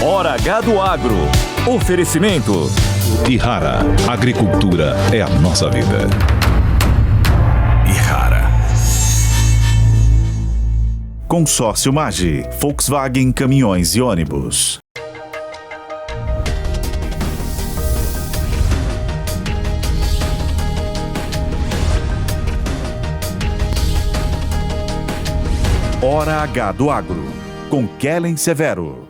Hora H do Agro. Oferecimento. Ihara. Agricultura é a nossa vida. Ihara. Consórcio Maggi, Volkswagen Caminhões e Ônibus. Hora H do Agro, com Kellen Severo.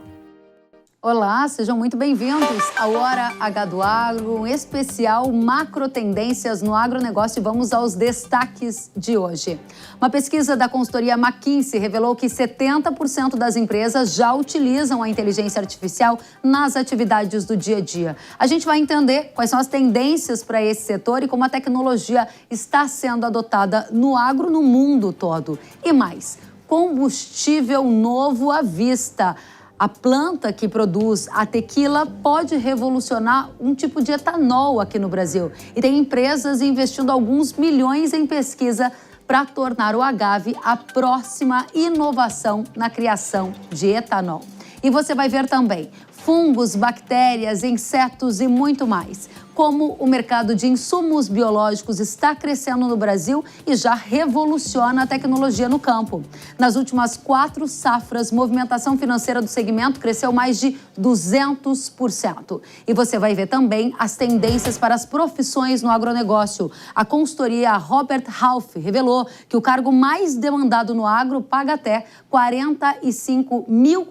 Olá, sejam muito bem-vindos ao Hora H do Agro, um especial Macro Tendências no Agronegócio, e vamos aos destaques de hoje. Uma pesquisa da consultoria McKinsey revelou que 70% das empresas já utilizam a inteligência artificial nas atividades do dia a dia. A gente vai entender quais são as tendências para esse setor e como a tecnologia está sendo adotada no agro no mundo todo. E mais, combustível novo à vista. A planta que produz a tequila pode revolucionar um tipo de etanol aqui no Brasil. E tem empresas investindo alguns milhões em pesquisa para tornar o agave a próxima inovação na criação de etanol. E você vai ver também fungos, bactérias, insetos e muito mais. Como o mercado de insumos biológicos está crescendo no Brasil e já revoluciona a tecnologia no campo. Nas últimas 4 safras, movimentação financeira do segmento cresceu mais de 200%. E você vai ver também as tendências para as profissões no agronegócio. A consultoria Robert Half revelou que o cargo mais demandado no agro paga até R$45 mil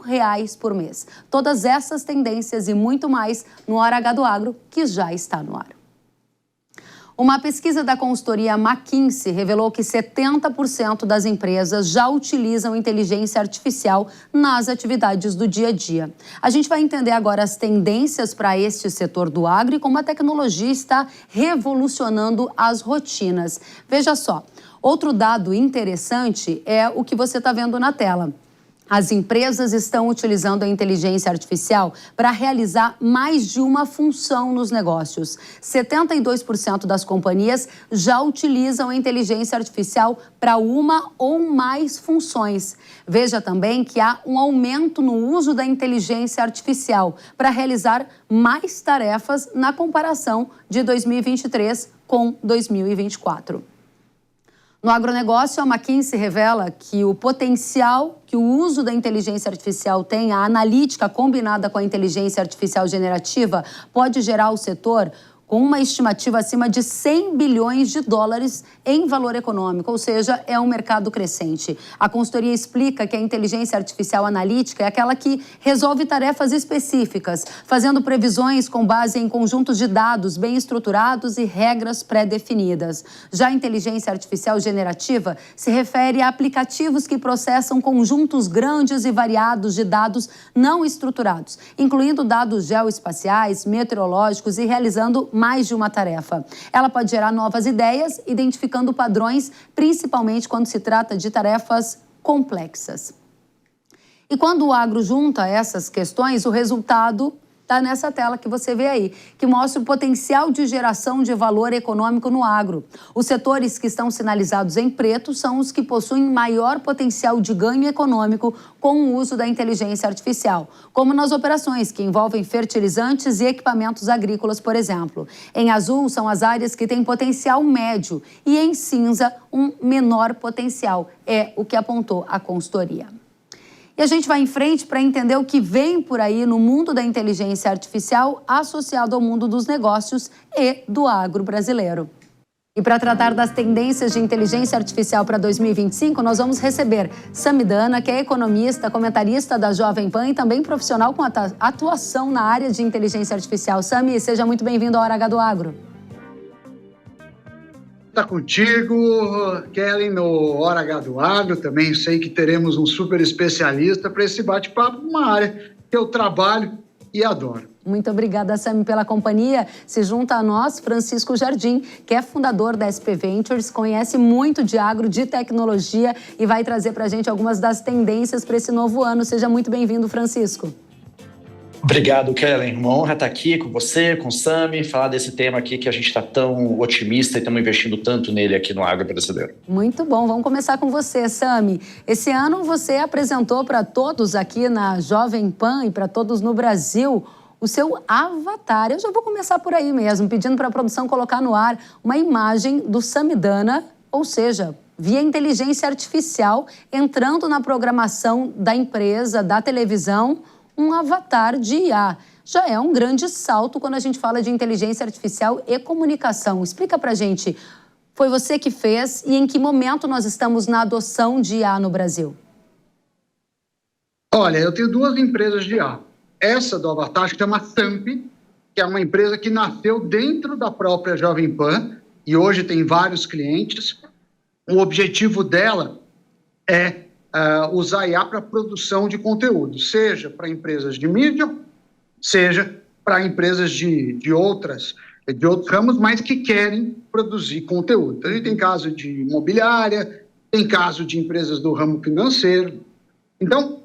por mês. Todas essas tendências e muito mais no Hora H do Agro, que já está no ar. Uma pesquisa da consultoria McKinsey revelou que 70% das empresas já utilizam inteligência artificial nas atividades do dia a dia. A gente vai entender agora as tendências para este setor do agro e como a tecnologia está revolucionando as rotinas. Veja só, outro dado interessante é o que você está vendo na tela. As empresas estão utilizando a inteligência artificial para realizar mais de uma função nos negócios. 72% das companhias já utilizam a inteligência artificial para uma ou mais funções. Veja também que há um aumento no uso da inteligência artificial para realizar mais tarefas na comparação de 2023 com 2024. No agronegócio, a McKinsey revela que o potencial que o uso da inteligência artificial tem, a analítica combinada com a inteligência artificial generativa, pode gerar ao setor com uma estimativa acima de 100 bilhões de dólares em valor econômico, ou seja, é um mercado crescente. A consultoria explica que a inteligência artificial analítica é aquela que resolve tarefas específicas, fazendo previsões com base em conjuntos de dados bem estruturados e regras pré-definidas. Já a inteligência artificial generativa se refere a aplicativos que processam conjuntos grandes e variados de dados não estruturados, incluindo dados geoespaciais, meteorológicos e realizando mais de uma tarefa. Ela pode gerar novas ideias, identificando padrões, principalmente quando se trata de tarefas complexas. E quando o agro junta essas questões, o resultado está nessa tela que você vê aí, que mostra o potencial de geração de valor econômico no agro. Os setores que estão sinalizados em preto são os que possuem maior potencial de ganho econômico com o uso da inteligência artificial, como nas operações que envolvem fertilizantes e equipamentos agrícolas, por exemplo. Em azul são as áreas que têm potencial médio e em cinza um menor potencial, é o que apontou a consultoria. E a gente vai em frente para entender o que vem por aí no mundo da inteligência artificial associado ao mundo dos negócios e do agro brasileiro. E para tratar das tendências de inteligência artificial para 2025, nós vamos receber Samidana, que é economista, comentarista da Jovem Pan e também profissional com atuação na área de inteligência artificial. Sami, seja muito bem-vindo ao Hora H do Agro. Está contigo, Kellen, no Hora H do Agro. Também sei que teremos um super especialista para esse bate-papo, uma área que eu trabalho e adoro. Muito obrigada, Sami, pela companhia. Se junta a nós, Francisco Jardim, que é fundador da SP Ventures, conhece muito de agro, de tecnologia e vai trazer para a gente algumas das tendências para esse novo ano. Seja muito bem-vindo, Francisco. Obrigado, Kellen. Uma honra estar aqui com você, com o Sami, falar desse tema aqui que a gente está tão otimista e estamos investindo tanto nele aqui no agro brasileiro. Muito bom. Vamos começar com você, Sami. Esse ano você apresentou para todos aqui na Jovem Pan e para todos no Brasil o seu avatar. Eu já vou começar por aí mesmo, pedindo para a produção colocar no ar uma imagem do Samidana, ou seja, via inteligência artificial, entrando na programação da empresa, da televisão, um avatar de IA. Já é um grande salto quando a gente fala de inteligência artificial e comunicação. Explica pra gente, foi você que fez e em que momento nós estamos na adoção de IA no Brasil? Olha, eu tenho 2 empresas de IA. Essa do avatar chama Samp, que é uma empresa que nasceu dentro da própria Jovem Pan e hoje tem vários clientes. O objetivo dela é usar IA para produção de conteúdo, seja para empresas de mídia, seja para empresas de outros ramos, mas que querem produzir conteúdo. Então, a gente tem caso de imobiliária, tem caso de empresas do ramo financeiro. Então,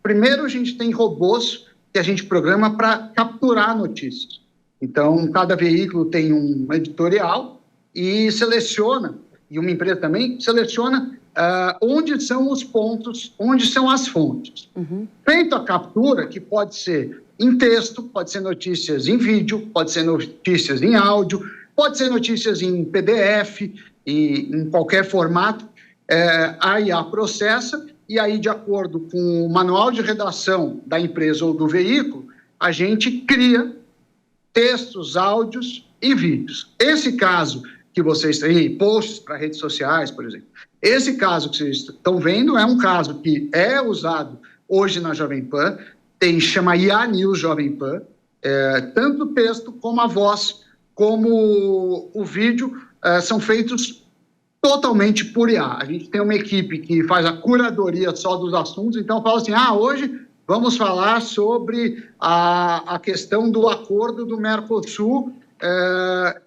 primeiro a gente tem robôs que a gente programa para capturar notícias. Então, cada veículo tem um editorial e seleciona, e uma empresa também seleciona onde são os pontos, onde são as fontes. Feito a captura, que pode ser em texto, pode ser notícias em vídeo, pode ser notícias em áudio, pode ser notícias em PDF, e em qualquer formato, a IA processa, e aí, de acordo com o manual de redação da empresa ou do veículo, a gente cria textos, áudios e vídeos. Esse caso que vocês têm, posts para redes sociais, por exemplo, esse caso que vocês estão vendo é um caso que é usado hoje na Jovem Pan, chama IA News Jovem Pan, tanto o texto como a voz, como o vídeo, são feitos totalmente por IA. A gente tem uma equipe que faz a curadoria só dos assuntos, então fala assim, hoje vamos falar sobre a questão do acordo do Mercosul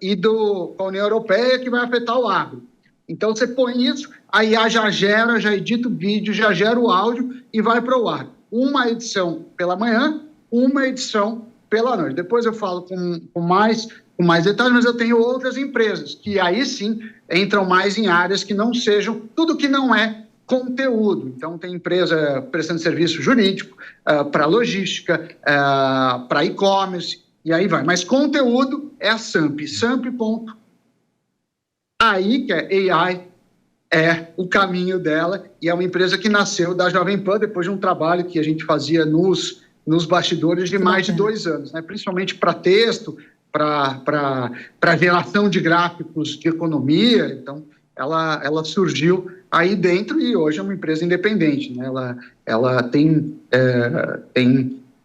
e com a União Europeia que vai afetar o agro. Então, você põe isso, a IA já edita o vídeo, já gera o áudio e vai para o ar. Uma edição pela manhã, uma edição pela noite. Depois eu falo com mais detalhes, mas eu tenho outras empresas que aí sim entram mais em áreas que não sejam, tudo que não é conteúdo. Então, tem empresa prestando serviço jurídico, para logística, para e-commerce, e aí vai. Mas conteúdo é a Samp, Samp.ai, que é AI, é o caminho dela, e é uma empresa que nasceu da Jovem Pan depois de um trabalho que a gente fazia nos bastidores de mais de 2 anos, né? Principalmente para texto, para geração de gráficos de economia. Então, ela surgiu aí dentro e hoje é uma empresa independente, né? Ela tem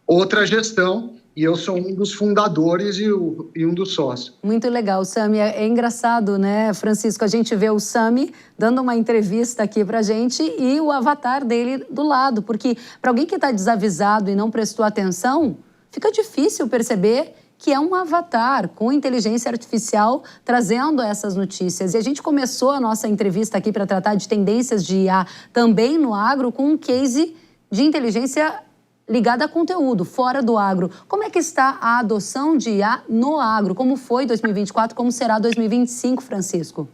outra gestão, e eu sou um dos fundadores e um dos sócios. Muito legal, Sami. É engraçado, né, Francisco? A gente vê o Sami dando uma entrevista aqui pra gente e o avatar dele do lado, porque para alguém que está desavisado e não prestou atenção, fica difícil perceber que é um avatar com inteligência artificial trazendo essas notícias. E a gente começou a nossa entrevista aqui para tratar de tendências de IA também no agro com um case de inteligência ligada a conteúdo, fora do agro. Como é que está a adoção de IA no agro? Como foi 2024, como será 2025, Francisco?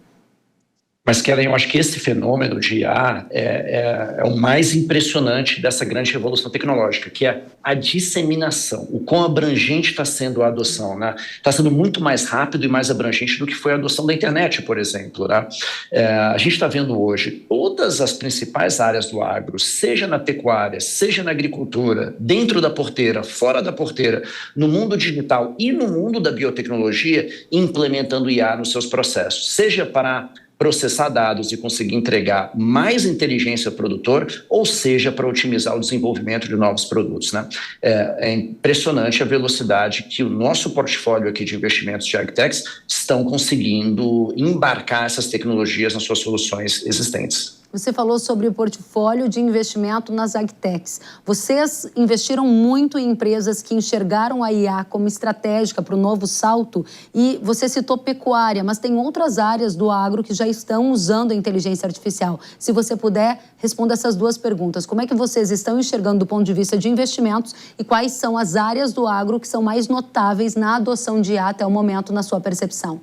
Mas, Kellen, eu acho que esse fenômeno de IA é o mais impressionante dessa grande revolução tecnológica, que é a disseminação, o quão abrangente está sendo a adoção, né? Está sendo muito mais rápido e mais abrangente do que foi a adoção da internet, por exemplo, né? A gente está vendo hoje todas as principais áreas do agro, seja na pecuária, seja na agricultura, dentro da porteira, fora da porteira, no mundo digital e no mundo da biotecnologia, implementando IA nos seus processos, seja para processar dados e conseguir entregar mais inteligência ao produtor, ou seja, para otimizar o desenvolvimento de novos produtos, né? É impressionante a velocidade que o nosso portfólio aqui de investimentos de AgTechs estão conseguindo embarcar essas tecnologias nas suas soluções existentes. você falou sobre o portfólio de investimento nas agtechs. Vocês investiram muito em empresas que enxergaram a IA como estratégica para o novo salto e você citou pecuária, mas tem outras áreas do agro que já estão usando a inteligência artificial. Se você puder, responda essas duas perguntas. Como é que vocês estão enxergando do ponto de vista de investimentos e quais são as áreas do agro que são mais notáveis na adoção de IA até o momento, na sua percepção?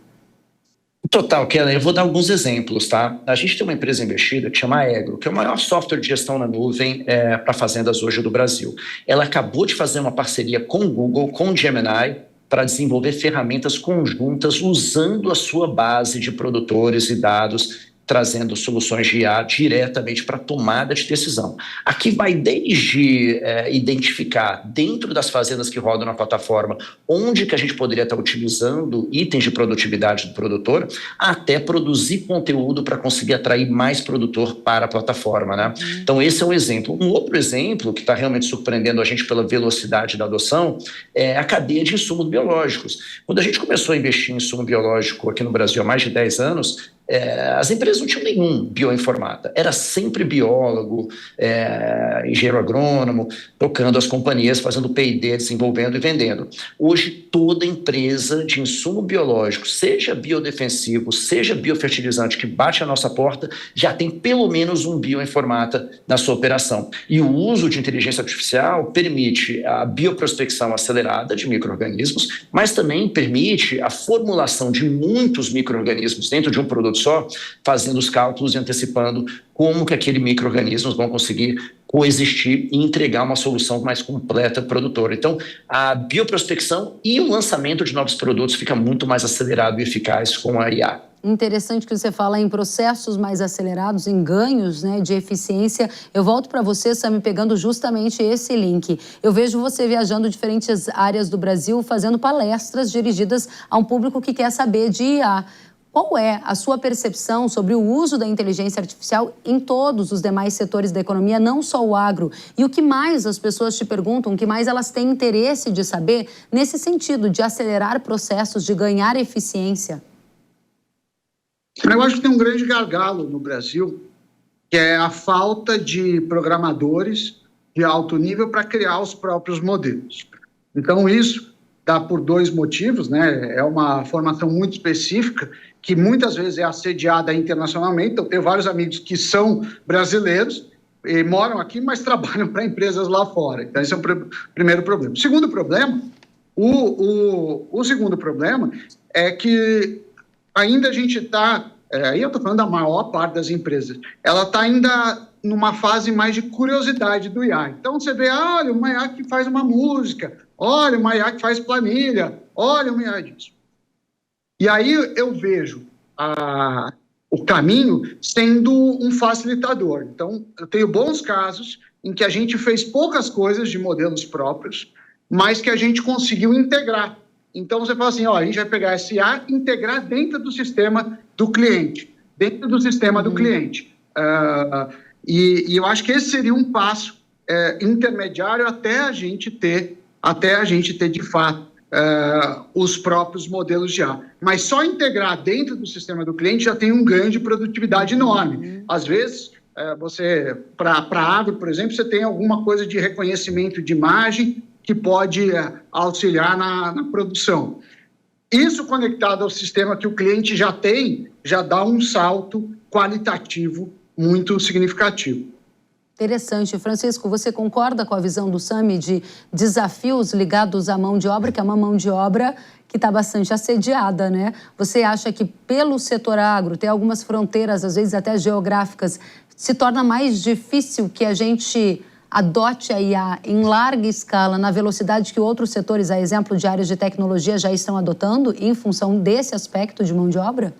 Total, Kellen, eu vou dar alguns exemplos, tá? A gente tem uma empresa investida que chama Aegro, que é o maior software de gestão na nuvem para fazendas hoje do Brasil. Ela acabou de fazer uma parceria com o Google, com o Gemini, para desenvolver ferramentas conjuntas usando a sua base de produtores e dados, trazendo soluções de IA diretamente para a tomada de decisão. Aqui vai desde identificar dentro das fazendas que rodam na plataforma onde que a gente poderia estar utilizando itens de produtividade do produtor, até produzir conteúdo para conseguir atrair mais produtor para a plataforma, né? Então esse é um exemplo. Um outro exemplo que está realmente surpreendendo a gente pela velocidade da adoção é a cadeia de insumos biológicos. Quando a gente começou a investir em insumo biológico aqui no Brasil há mais de 10 anos, as empresas não tinham nenhum bioinformata, era sempre biólogo, engenheiro agrônomo, tocando as companhias, fazendo P&D, desenvolvendo e vendendo. Hoje, toda empresa de insumo biológico, seja biodefensivo, seja biofertilizante, que bate a nossa porta, já tem pelo menos um bioinformata na sua operação. E o uso de inteligência artificial permite a bioprospecção acelerada de micro-organismos, mas também permite a formulação de muitos micro-organismos dentro de um produto só, fazendo os cálculos e antecipando como que aqueles micro-organismos vão conseguir coexistir e entregar uma solução mais completa produtora. Então, a bioprospecção e o lançamento de novos produtos fica muito mais acelerado e eficaz com a IA. Interessante que você fala em processos mais acelerados, em ganhos, né, de eficiência. Eu volto para você, Sami, pegando justamente esse link. Eu vejo você viajando diferentes áreas do Brasil, fazendo palestras dirigidas a um público que quer saber de IA. Qual é a sua percepção sobre o uso da inteligência artificial em todos os demais setores da economia, não só o agro? E o que mais as pessoas te perguntam, o que mais elas têm interesse de saber nesse sentido de acelerar processos, de ganhar eficiência? Eu acho que tem um grande gargalo no Brasil, que é a falta de programadores de alto nível para criar os próprios modelos. Então, isso dá por dois motivos, né? É uma formação muito específica, que muitas vezes é assediada internacionalmente. Então, tenho vários amigos que são brasileiros e moram aqui, mas trabalham para empresas lá fora. Então, esse é o primeiro problema. O segundo problema, o segundo problema é que ainda a gente está, aí eu estou falando da maior parte das empresas, ela está ainda numa fase mais de curiosidade do IA. Então, você vê, olha, uma IA que faz uma música, olha, uma IA que faz planilha, olha, uma IA disso. E aí eu vejo o caminho sendo um facilitador. Então, eu tenho bons casos em que a gente fez poucas coisas de modelos próprios, mas que a gente conseguiu integrar. Então, você fala assim, ó, a gente vai pegar esse IA e integrar dentro do sistema do cliente, E eu acho que esse seria um passo intermediário até a gente ter de fato os próprios modelos de IA. Mas só integrar dentro do sistema do cliente já tem um ganho de produtividade enorme. Às vezes, você, para agro, por exemplo, você tem alguma coisa de reconhecimento de imagem que pode auxiliar na produção. Isso conectado ao sistema que o cliente já tem, já dá um salto qualitativo muito significativo. Interessante. Francisco, você concorda com a visão do Sami de desafios ligados à mão de obra, que é uma mão de obra que está bastante assediada, né? Você acha que pelo setor agro, tem algumas fronteiras, às vezes até geográficas, se torna mais difícil que a gente adote a IA em larga escala, na velocidade que outros setores, a exemplo de áreas de tecnologia, já estão adotando, em função desse aspecto de mão de obra?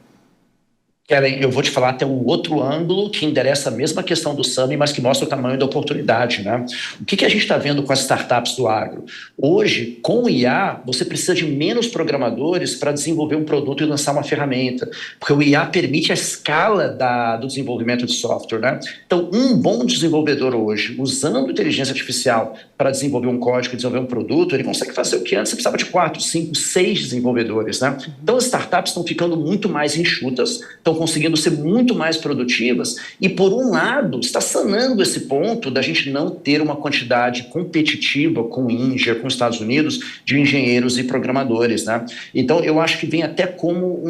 Kellen, eu vou te falar até um outro ângulo que endereça a mesma questão do Sami, mas que mostra o tamanho da oportunidade, né? O que a gente está vendo com as startups do agro? Hoje, com o IA, você precisa de menos programadores para desenvolver um produto e lançar uma ferramenta, porque o IA permite a escala do desenvolvimento de software, né? Então, um bom desenvolvedor hoje, usando inteligência artificial para desenvolver um código e desenvolver um produto, ele consegue fazer o que antes você precisava de 4, 5, 6 desenvolvedores, né? Então, as startups estão ficando muito mais enxutas, estão conseguindo ser muito mais produtivas e, por um lado, está sanando esse ponto da gente não ter uma quantidade competitiva com a Índia, com os Estados Unidos, de engenheiros e programadores, né? Então, eu acho que vem até como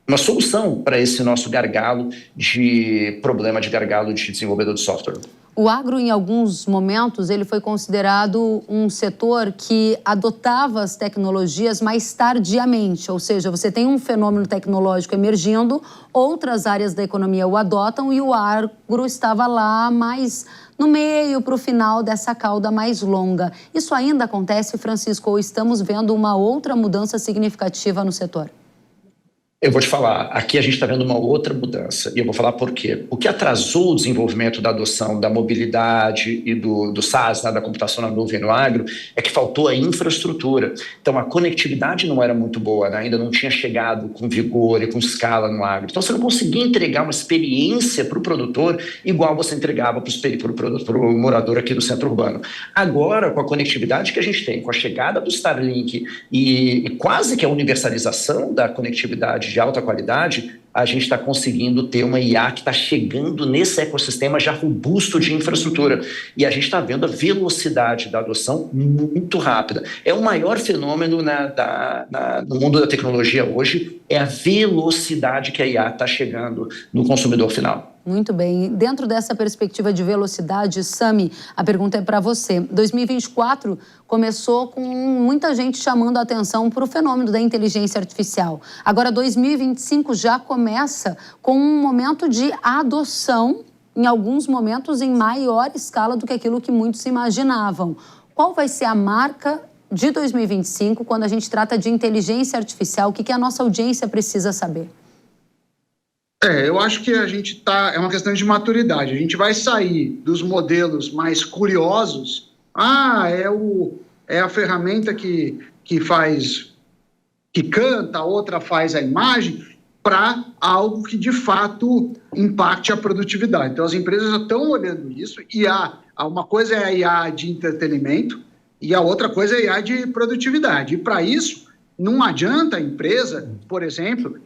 uma solução para esse nosso problema de gargalo de desenvolvedor de software. O agro, em alguns momentos, ele foi considerado um setor que adotava as tecnologias mais tardiamente, ou seja, você tem um fenômeno tecnológico emergindo, outras áreas da economia o adotam e o agro estava lá mais no meio, para o final dessa cauda mais longa. Isso ainda acontece, Francisco, ou estamos vendo uma outra mudança significativa no setor? Eu vou te falar, aqui a gente está vendo uma outra mudança, e eu vou falar por quê. O que atrasou o desenvolvimento da adoção da mobilidade e do SaaS, né, da computação na nuvem no agro, é que faltou a infraestrutura. Então, a conectividade não era muito boa, né? Ainda não tinha chegado com vigor e com escala no agro. Então, você não conseguia entregar uma experiência para o produtor igual você entregava para o morador aqui do centro urbano. Agora, com a conectividade que a gente tem, com a chegada do Starlink e quase que a universalização da conectividade de alta qualidade, a gente está conseguindo ter uma IA que está chegando nesse ecossistema já robusto de infraestrutura. E a gente está vendo a velocidade da adoção muito rápida. É o maior fenômeno no mundo da tecnologia hoje, é a velocidade que a IA está chegando no consumidor final. Muito bem. Dentro dessa perspectiva de velocidade, Sami, a pergunta é para você. 2024 começou com muita gente chamando a atenção para o fenômeno da inteligência artificial. Agora, 2025 já começa com um momento de adoção, em alguns momentos em maior escala do que aquilo que muitos imaginavam. Qual vai ser a marca de 2025 quando a gente trata de inteligência artificial? O que a nossa audiência precisa saber? Eu acho que a gente é uma questão de maturidade. A gente vai sair dos modelos mais curiosos. É a ferramenta que canta, a outra faz a imagem, para algo que de fato impacte a produtividade. Então, as empresas já estão olhando isso, e uma coisa é a IA de entretenimento e a outra coisa é a IA de produtividade. E para isso, não adianta a empresa, por exemplo,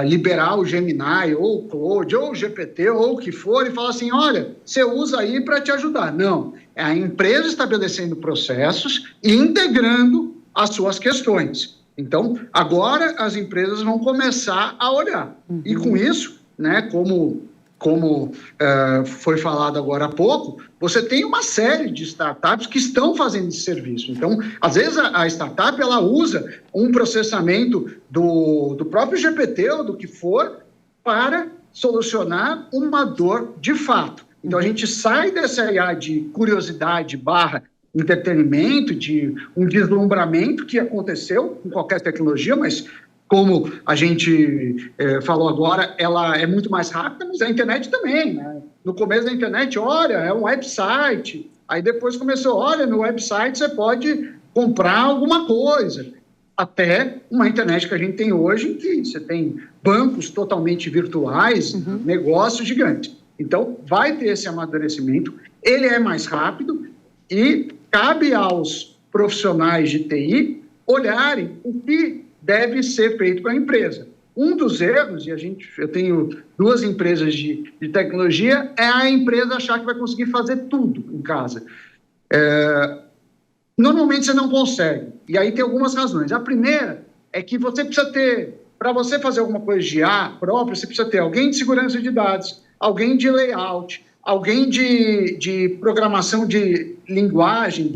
liberar o Gemini, ou o Claude, ou o GPT, ou o que for, e falar assim, olha, você usa aí para te ajudar. Não, é a empresa estabelecendo processos e integrando as suas questões. Então, agora as empresas vão começar a olhar. E com isso, né, como foi falado agora há pouco, você tem uma série de startups que estão fazendo esse serviço. Então, às vezes a startup ela usa um processamento do próprio GPT ou do que for para solucionar uma dor de fato. Então, a gente sai dessa IA de curiosidade / entretenimento, de um deslumbramento que aconteceu com qualquer tecnologia, mas como a gente falou agora, ela é muito mais rápida, mas a internet também, né? No começo da internet, olha, é um website. Aí depois começou, olha, no website você pode comprar alguma coisa. Até uma internet que a gente tem hoje, que você tem bancos totalmente virtuais, negócios gigantes. Então, vai ter esse amadurecimento, ele é mais rápido e cabe aos profissionais de TI olharem o que deve ser feito para a empresa. Um dos erros, e eu tenho 2 empresas de tecnologia, é a empresa achar que vai conseguir fazer tudo em casa. Normalmente você não consegue, e aí tem algumas razões. A primeira é que você precisa ter, para você fazer alguma coisa de IA própria, você precisa ter alguém de segurança de dados, alguém de layout, alguém de programação de linguagem,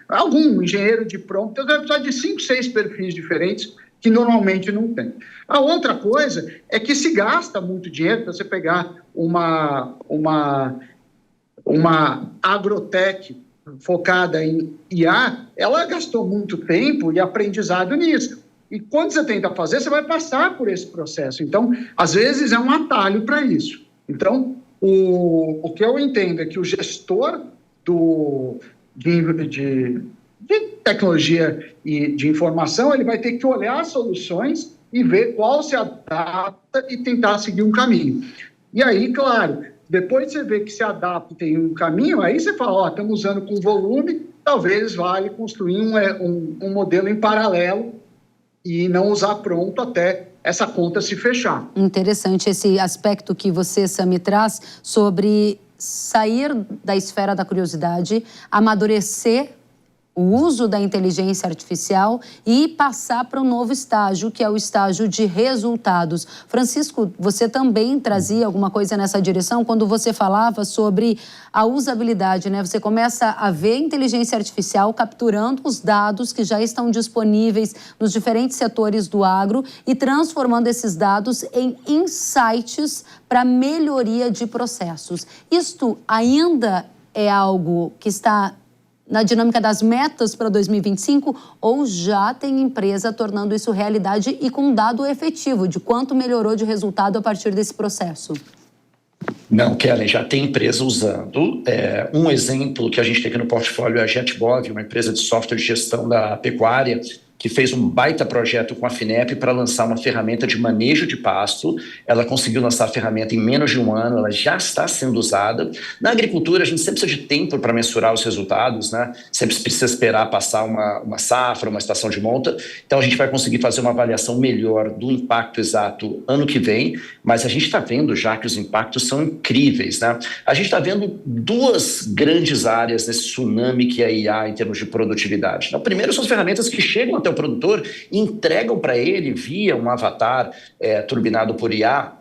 algum engenheiro de prompt. Então, você vai precisar de 5, 6 perfis diferentes que normalmente não tem. A outra coisa é que se gasta muito dinheiro para você pegar uma agrotech focada em IA, ela gastou muito tempo e aprendizado nisso. E quando você tenta fazer, você vai passar por esse processo. Então, às vezes, é um atalho para isso. Então, o que eu entendo é que o gestor de tecnologia e de informação, ele vai ter que olhar as soluções e ver qual se adapta e tentar seguir um caminho. E aí, claro, depois você vê que se adapta e tem um caminho, aí você fala, estamos usando com volume, talvez vale construir um modelo em paralelo e não usar pronto até essa conta se fechar. Interessante esse aspecto que você, Sami, traz sobre sair da esfera da curiosidade, amadurecer o uso da inteligência artificial e passar para um novo estágio, que é o estágio de resultados. Francisco, você também trazia alguma coisa nessa direção quando você falava sobre a usabilidade, né? Você começa a ver a inteligência artificial capturando os dados que já estão disponíveis nos diferentes setores do agro e transformando esses dados em insights para melhoria de processos. Isto ainda é algo que está na dinâmica das metas para 2025 ou já tem empresa tornando isso realidade e com um dado efetivo de quanto melhorou de resultado a partir desse processo? Não, Kellen, já tem empresa usando. Um exemplo que a gente tem aqui no portfólio é a JetBov, uma empresa de software de gestão da pecuária, que fez um baita projeto com a FINEP para lançar uma ferramenta de manejo de pasto. Ela conseguiu lançar a ferramenta em menos de um ano, ela já está sendo usada. Na agricultura, a gente sempre precisa de tempo para mensurar os resultados, né? Sempre precisa esperar passar uma safra, uma estação de monta. Então, a gente vai conseguir fazer uma avaliação melhor do impacto exato ano que vem, mas a gente está vendo já que os impactos são incríveis, né? A gente está vendo duas grandes áreas nesse tsunami que é a IA em termos de produtividade. Então, primeiro são as ferramentas que chegam até o produtor e entregam para ele, via um avatar turbinado por IA,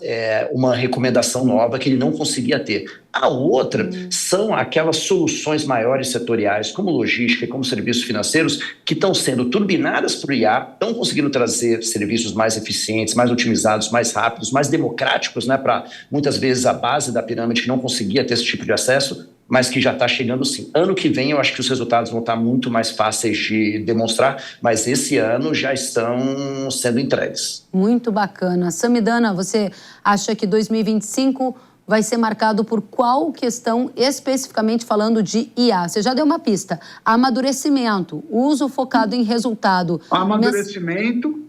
uma recomendação nova que ele não conseguia ter. A outra são aquelas soluções maiores setoriais, como logística e como serviços financeiros, que estão sendo turbinadas por IA, estão conseguindo trazer serviços mais eficientes, mais otimizados, mais rápidos, mais democráticos, né, para muitas vezes a base da pirâmide que não conseguia ter esse tipo de acesso, mas que já está chegando sim. Ano que vem eu acho que os resultados vão estar muito mais fáceis de demonstrar, mas esse ano já estão sendo entregues. Muito bacana. Samidana, você acha que 2025 vai ser marcado por qual questão, especificamente falando de IA? Você já deu uma pista. Amadurecimento, uso focado em resultado. Amadurecimento.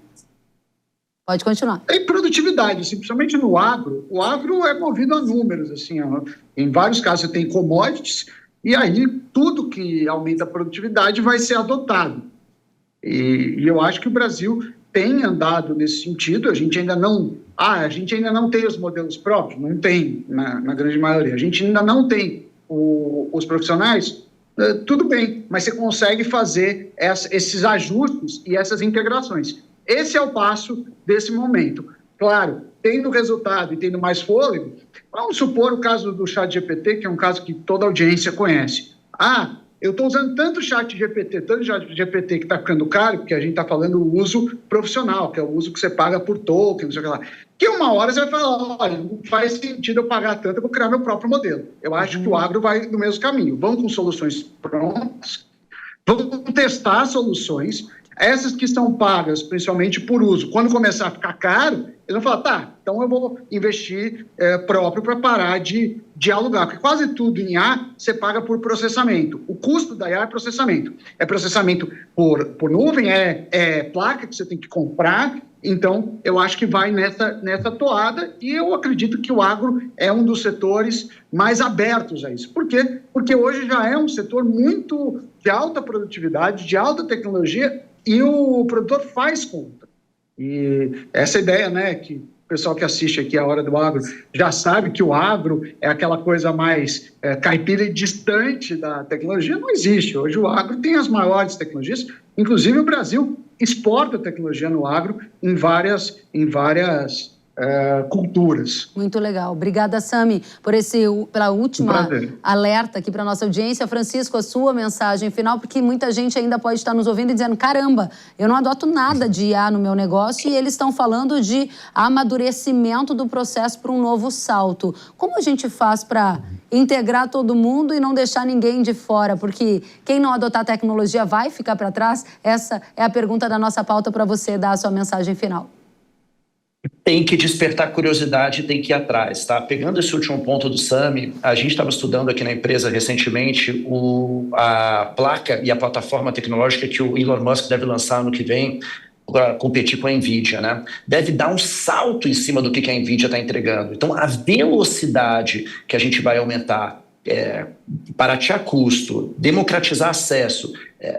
Pode continuar. E produtividade, assim, principalmente no agro. O agro é movido a números, assim, em vários casos você tem commodities, e aí tudo que aumenta a produtividade vai ser adotado. E eu acho que o Brasil tem andado nesse sentido. A gente ainda não tem os modelos próprios, não tem na grande maioria. A gente ainda não tem os profissionais, tudo bem, mas você consegue fazer esses ajustes e essas integrações. Esse é o passo desse momento. Claro, tendo resultado e tendo mais fôlego, vamos supor o caso do ChatGPT, que é um caso que toda a audiência conhece. Eu estou usando tanto o ChatGPT que está ficando caro, porque a gente está falando o uso profissional, que é o uso que você paga por token, não sei o que lá. Que uma hora você vai falar, olha, não faz sentido eu pagar tanto, eu vou criar meu próprio modelo. Eu acho que o agro vai no mesmo caminho. Vamos com soluções prontas, vamos testar soluções. Essas que estão pagas, principalmente por uso, quando começar a ficar caro, eles vão falar, então eu vou investir próprio para parar de alugar. Porque quase tudo em IA você paga por processamento. O custo da IA é processamento. É processamento por nuvem, é placa que você tem que comprar. Então, eu acho que vai nessa toada, e eu acredito que o agro é um dos setores mais abertos a isso. Por quê? Porque hoje já é um setor muito de alta produtividade, de alta tecnologia, e o produtor faz conta. E essa ideia, né, que o pessoal que assiste aqui a Hora do Agro já sabe que o agro é aquela coisa mais caipira e distante da tecnologia, não existe. Hoje o agro tem as maiores tecnologias, inclusive o Brasil exporta tecnologia no agro em várias culturas. Muito legal. Obrigada, Sami, pela última alerta aqui para a nossa audiência. Francisco, a sua mensagem final, porque muita gente ainda pode estar nos ouvindo e dizendo, caramba, eu não adoto nada de IA no meu negócio, e eles estão falando de amadurecimento do processo para um novo salto. Como a gente faz para integrar todo mundo e não deixar ninguém de fora? Porque quem não adotar tecnologia vai ficar para trás? Essa é a pergunta da nossa pauta para você dar a sua mensagem final. Tem que despertar curiosidade, tem que ir atrás, tá? Pegando esse último ponto do Sami, a gente estava estudando aqui na empresa recentemente a placa e a plataforma tecnológica que o Elon Musk deve lançar ano que vem para competir com a NVIDIA, né? Deve dar um salto em cima do que a NVIDIA está entregando. Então, a velocidade que a gente vai aumentar, baratear custo, democratizar acesso,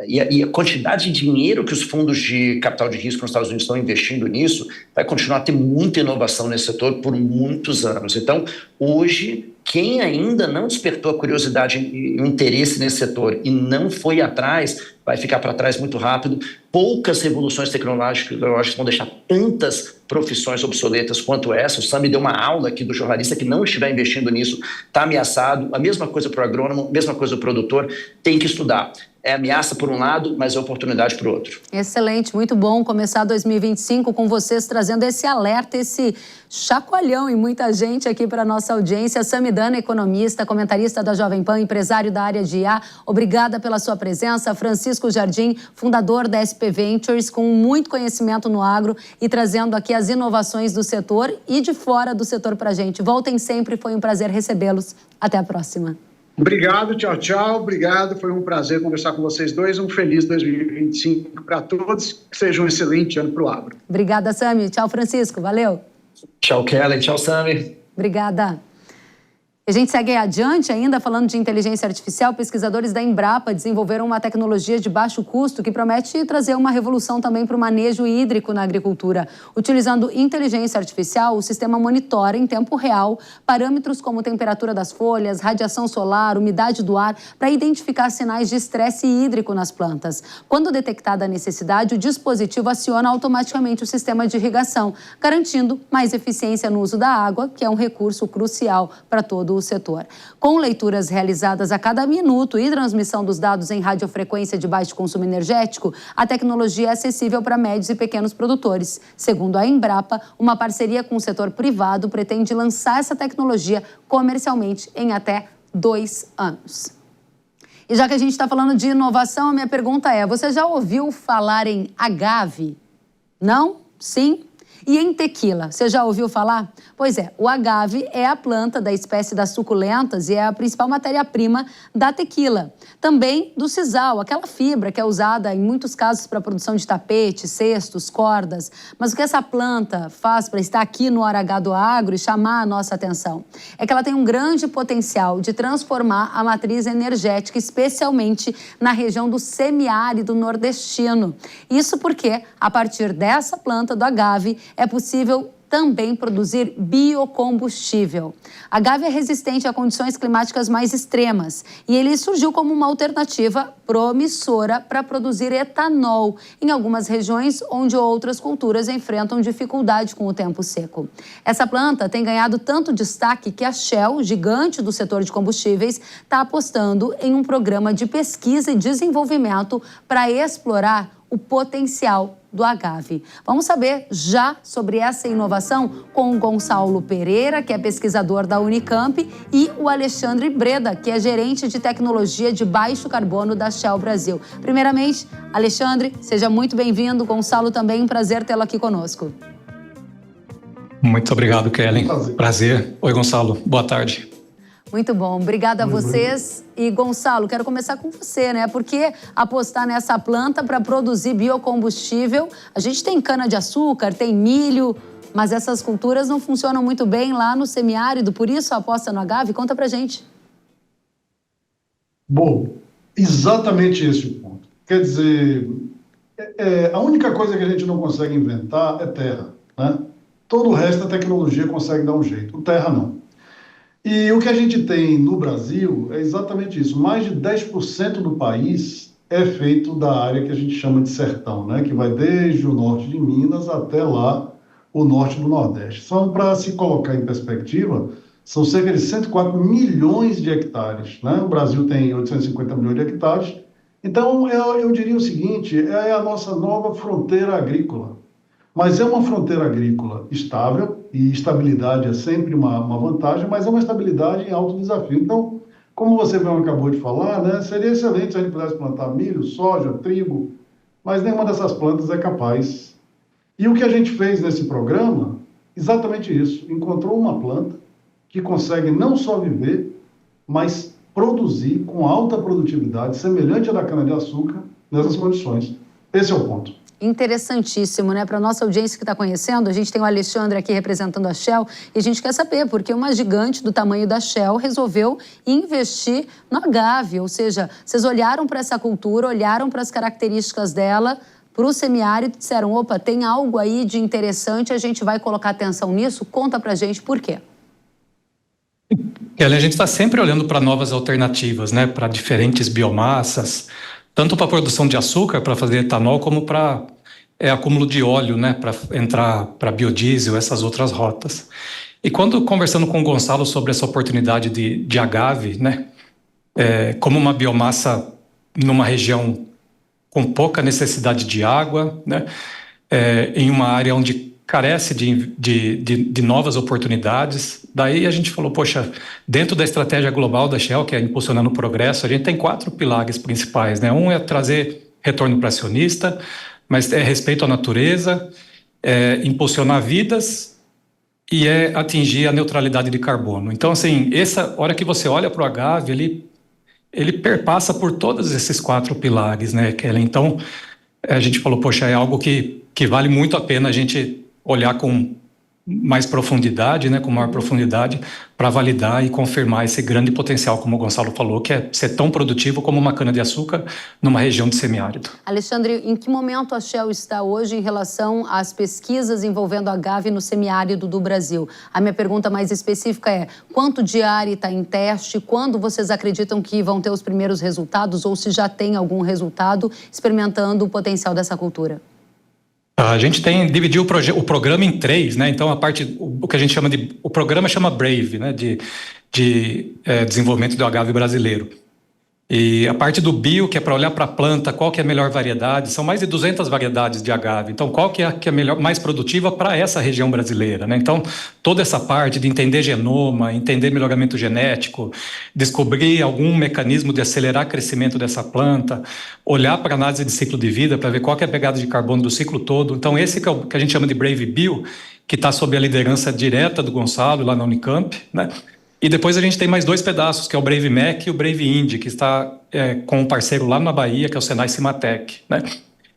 E a quantidade de dinheiro que os fundos de capital de risco nos Estados Unidos estão investindo nisso vai continuar a ter muita inovação nesse setor por muitos anos. Então, hoje, quem ainda não despertou a curiosidade e o interesse nesse setor e não foi atrás, vai ficar para trás muito rápido. Poucas revoluções tecnológicas vão deixar tantas profissões obsoletas quanto essa. O Sam me deu uma aula aqui do jornalista que não estiver investindo nisso, está ameaçado. A mesma coisa para o agrônomo, a mesma coisa para o produtor, tem que estudar. É ameaça por um lado, mas é oportunidade para o outro. Excelente, muito bom começar 2025 com vocês trazendo esse alerta, esse chacoalhão em muita gente aqui para a nossa audiência. Samidana, economista, comentarista da Jovem Pan, empresário da área de IA, obrigada pela sua presença. Francisco Jardim, fundador da SP Ventures, com muito conhecimento no agro e trazendo aqui as inovações do setor e de fora do setor para a gente. Voltem sempre, foi um prazer recebê-los. Até a próxima. Obrigado, tchau, tchau. Obrigado, foi um prazer conversar com vocês dois. Um feliz 2025 para todos. Que seja um excelente ano para o agro. Obrigada, Sami. Tchau, Francisco. Valeu. Tchau, Kelly. Tchau, Sami. Obrigada. A gente segue adiante ainda falando de inteligência artificial. Pesquisadores da Embrapa desenvolveram uma tecnologia de baixo custo que promete trazer uma revolução também para o manejo hídrico na agricultura. Utilizando inteligência artificial, o sistema monitora em tempo real parâmetros como temperatura das folhas, radiação solar, umidade do ar, para identificar sinais de estresse hídrico nas plantas. Quando detectada a necessidade, o dispositivo aciona automaticamente o sistema de irrigação, garantindo mais eficiência no uso da água, que é um recurso crucial para todo o setor. Com leituras realizadas a cada minuto e transmissão dos dados em radiofrequência de baixo consumo energético, a tecnologia é acessível para médios e pequenos produtores. Segundo a Embrapa, uma parceria com o setor privado pretende lançar essa tecnologia comercialmente em até 2 anos. E já que a gente está falando de inovação, a minha pergunta é: você já ouviu falar em agave? Não? Sim? E em tequila, você já ouviu falar? Pois é, o agave é a planta da espécie das suculentas e é a principal matéria-prima da tequila. Também do sisal, aquela fibra que é usada em muitos casos para a produção de tapetes, cestos, cordas. Mas o que essa planta faz para estar aqui no Hora H do Agro e chamar a nossa atenção? É que ela tem um grande potencial de transformar a matriz energética, especialmente na região do semiárido nordestino. Isso porque, a partir dessa planta do agave, é possível também produzir biocombustível. A agave é resistente a condições climáticas mais extremas e ele surgiu como uma alternativa promissora para produzir etanol em algumas regiões onde outras culturas enfrentam dificuldade com o tempo seco. Essa planta tem ganhado tanto destaque que a Shell, gigante do setor de combustíveis, está apostando em um programa de pesquisa e desenvolvimento para explorar o potencial do agave. Vamos saber já sobre essa inovação com o Gonçalo Pereira, que é pesquisador da Unicamp, e o Alexandre Breda, que é gerente de tecnologia de baixo carbono da Shell Brasil. Primeiramente, Alexandre, seja muito bem-vindo. Gonçalo também, um prazer tê-lo aqui conosco. Muito obrigado, Kelly. Prazer. Oi, Gonçalo. Boa tarde. Muito bom, obrigada a vocês. E Gonçalo, quero começar com você, né? Por que apostar nessa planta para produzir biocombustível? A gente tem cana-de-açúcar, tem milho, mas essas culturas não funcionam muito bem lá no semiárido, por isso a aposta no agave? Conta pra gente. Bom, exatamente esse o ponto. Quer dizer, a única coisa que a gente não consegue inventar é terra, né? Todo o resto a tecnologia consegue dar um jeito, terra não. E o que a gente tem no Brasil é exatamente isso. Mais de 10% do país é feito da área que a gente chama de sertão, né? Que vai desde o norte de Minas até lá o norte do Nordeste. Só para se colocar em perspectiva, são cerca de 104 milhões de hectares, né? O Brasil tem 850 milhões de hectares. Então, eu diria o seguinte, é a nossa nova fronteira agrícola. Mas é uma fronteira agrícola estável, e estabilidade é sempre uma vantagem, mas é uma estabilidade em alto desafio. Então, como você mesmo acabou de falar, né, seria excelente se a gente pudesse plantar milho, soja, trigo, mas nenhuma dessas plantas é capaz. E o que a gente fez nesse programa, exatamente isso, encontrou uma planta que consegue não só viver, mas produzir com alta produtividade, semelhante à da cana-de-açúcar, nessas condições. Esse é o ponto. Interessantíssimo, né? Para a nossa audiência que está conhecendo, a gente tem o Alexandre aqui representando a Shell e a gente quer saber por que uma gigante do tamanho da Shell resolveu investir no agave, ou seja, vocês olharam para essa cultura, olharam para as características dela, para o semiárido e disseram, opa, tem algo aí de interessante, a gente vai colocar atenção nisso? Conta para a gente por quê. A gente está sempre olhando para novas alternativas, né? Para diferentes biomassas, tanto para a produção de açúcar, para fazer etanol, como para acúmulo de óleo, né? Para entrar para biodiesel, essas outras rotas. E quando conversando com o Gonçalo sobre essa oportunidade de agave, né? Como uma biomassa numa região com pouca necessidade de água, né? Em uma área onde carece de novas oportunidades. Daí a gente falou, poxa, dentro da estratégia global da Shell, que é impulsionando o progresso, a gente tem 4 pilares principais, né? Um é trazer retorno para acionista, mas é respeito à natureza, é impulsionar vidas e é atingir a neutralidade de carbono. Então, assim, essa hora que você olha para o agave, ele perpassa por todos esses 4 pilares, né, Kelly? Então, a gente falou, poxa, é algo que vale muito a pena a gente olhar com mais profundidade, né, com maior profundidade, para validar e confirmar esse grande potencial, como o Gonçalo falou, que é ser tão produtivo como uma cana-de-açúcar numa região de semiárido. Alexandre, em que momento a Shell está hoje em relação às pesquisas envolvendo agave no semiárido do Brasil? A minha pergunta mais específica é, quanto de área está em teste? Quando vocês acreditam que vão ter os primeiros resultados ou se já tem algum resultado experimentando o potencial dessa cultura? A gente dividiu o programa em 3, né? Então o que a gente chama o programa chama Brave, né? De desenvolvimento do agave brasileiro. E a parte do bio, que é para olhar para a planta, qual que é a melhor variedade, são mais de 200 variedades de agave. Então, qual que é a melhor, mais produtiva para essa região brasileira, né? Então, toda essa parte de entender genoma, entender melhoramento genético, descobrir algum mecanismo de acelerar o crescimento dessa planta, olhar para a análise de ciclo de vida para ver qual que é a pegada de carbono do ciclo todo. Então, esse que é o que a gente chama de Brave Bio, que está sob a liderança direta do Gonçalo, lá na Unicamp, né? E depois a gente tem mais 2 pedaços, que é o Brave Mac e o Brave Indy, que está com um parceiro lá na Bahia, que é o Senai Cimatec, né?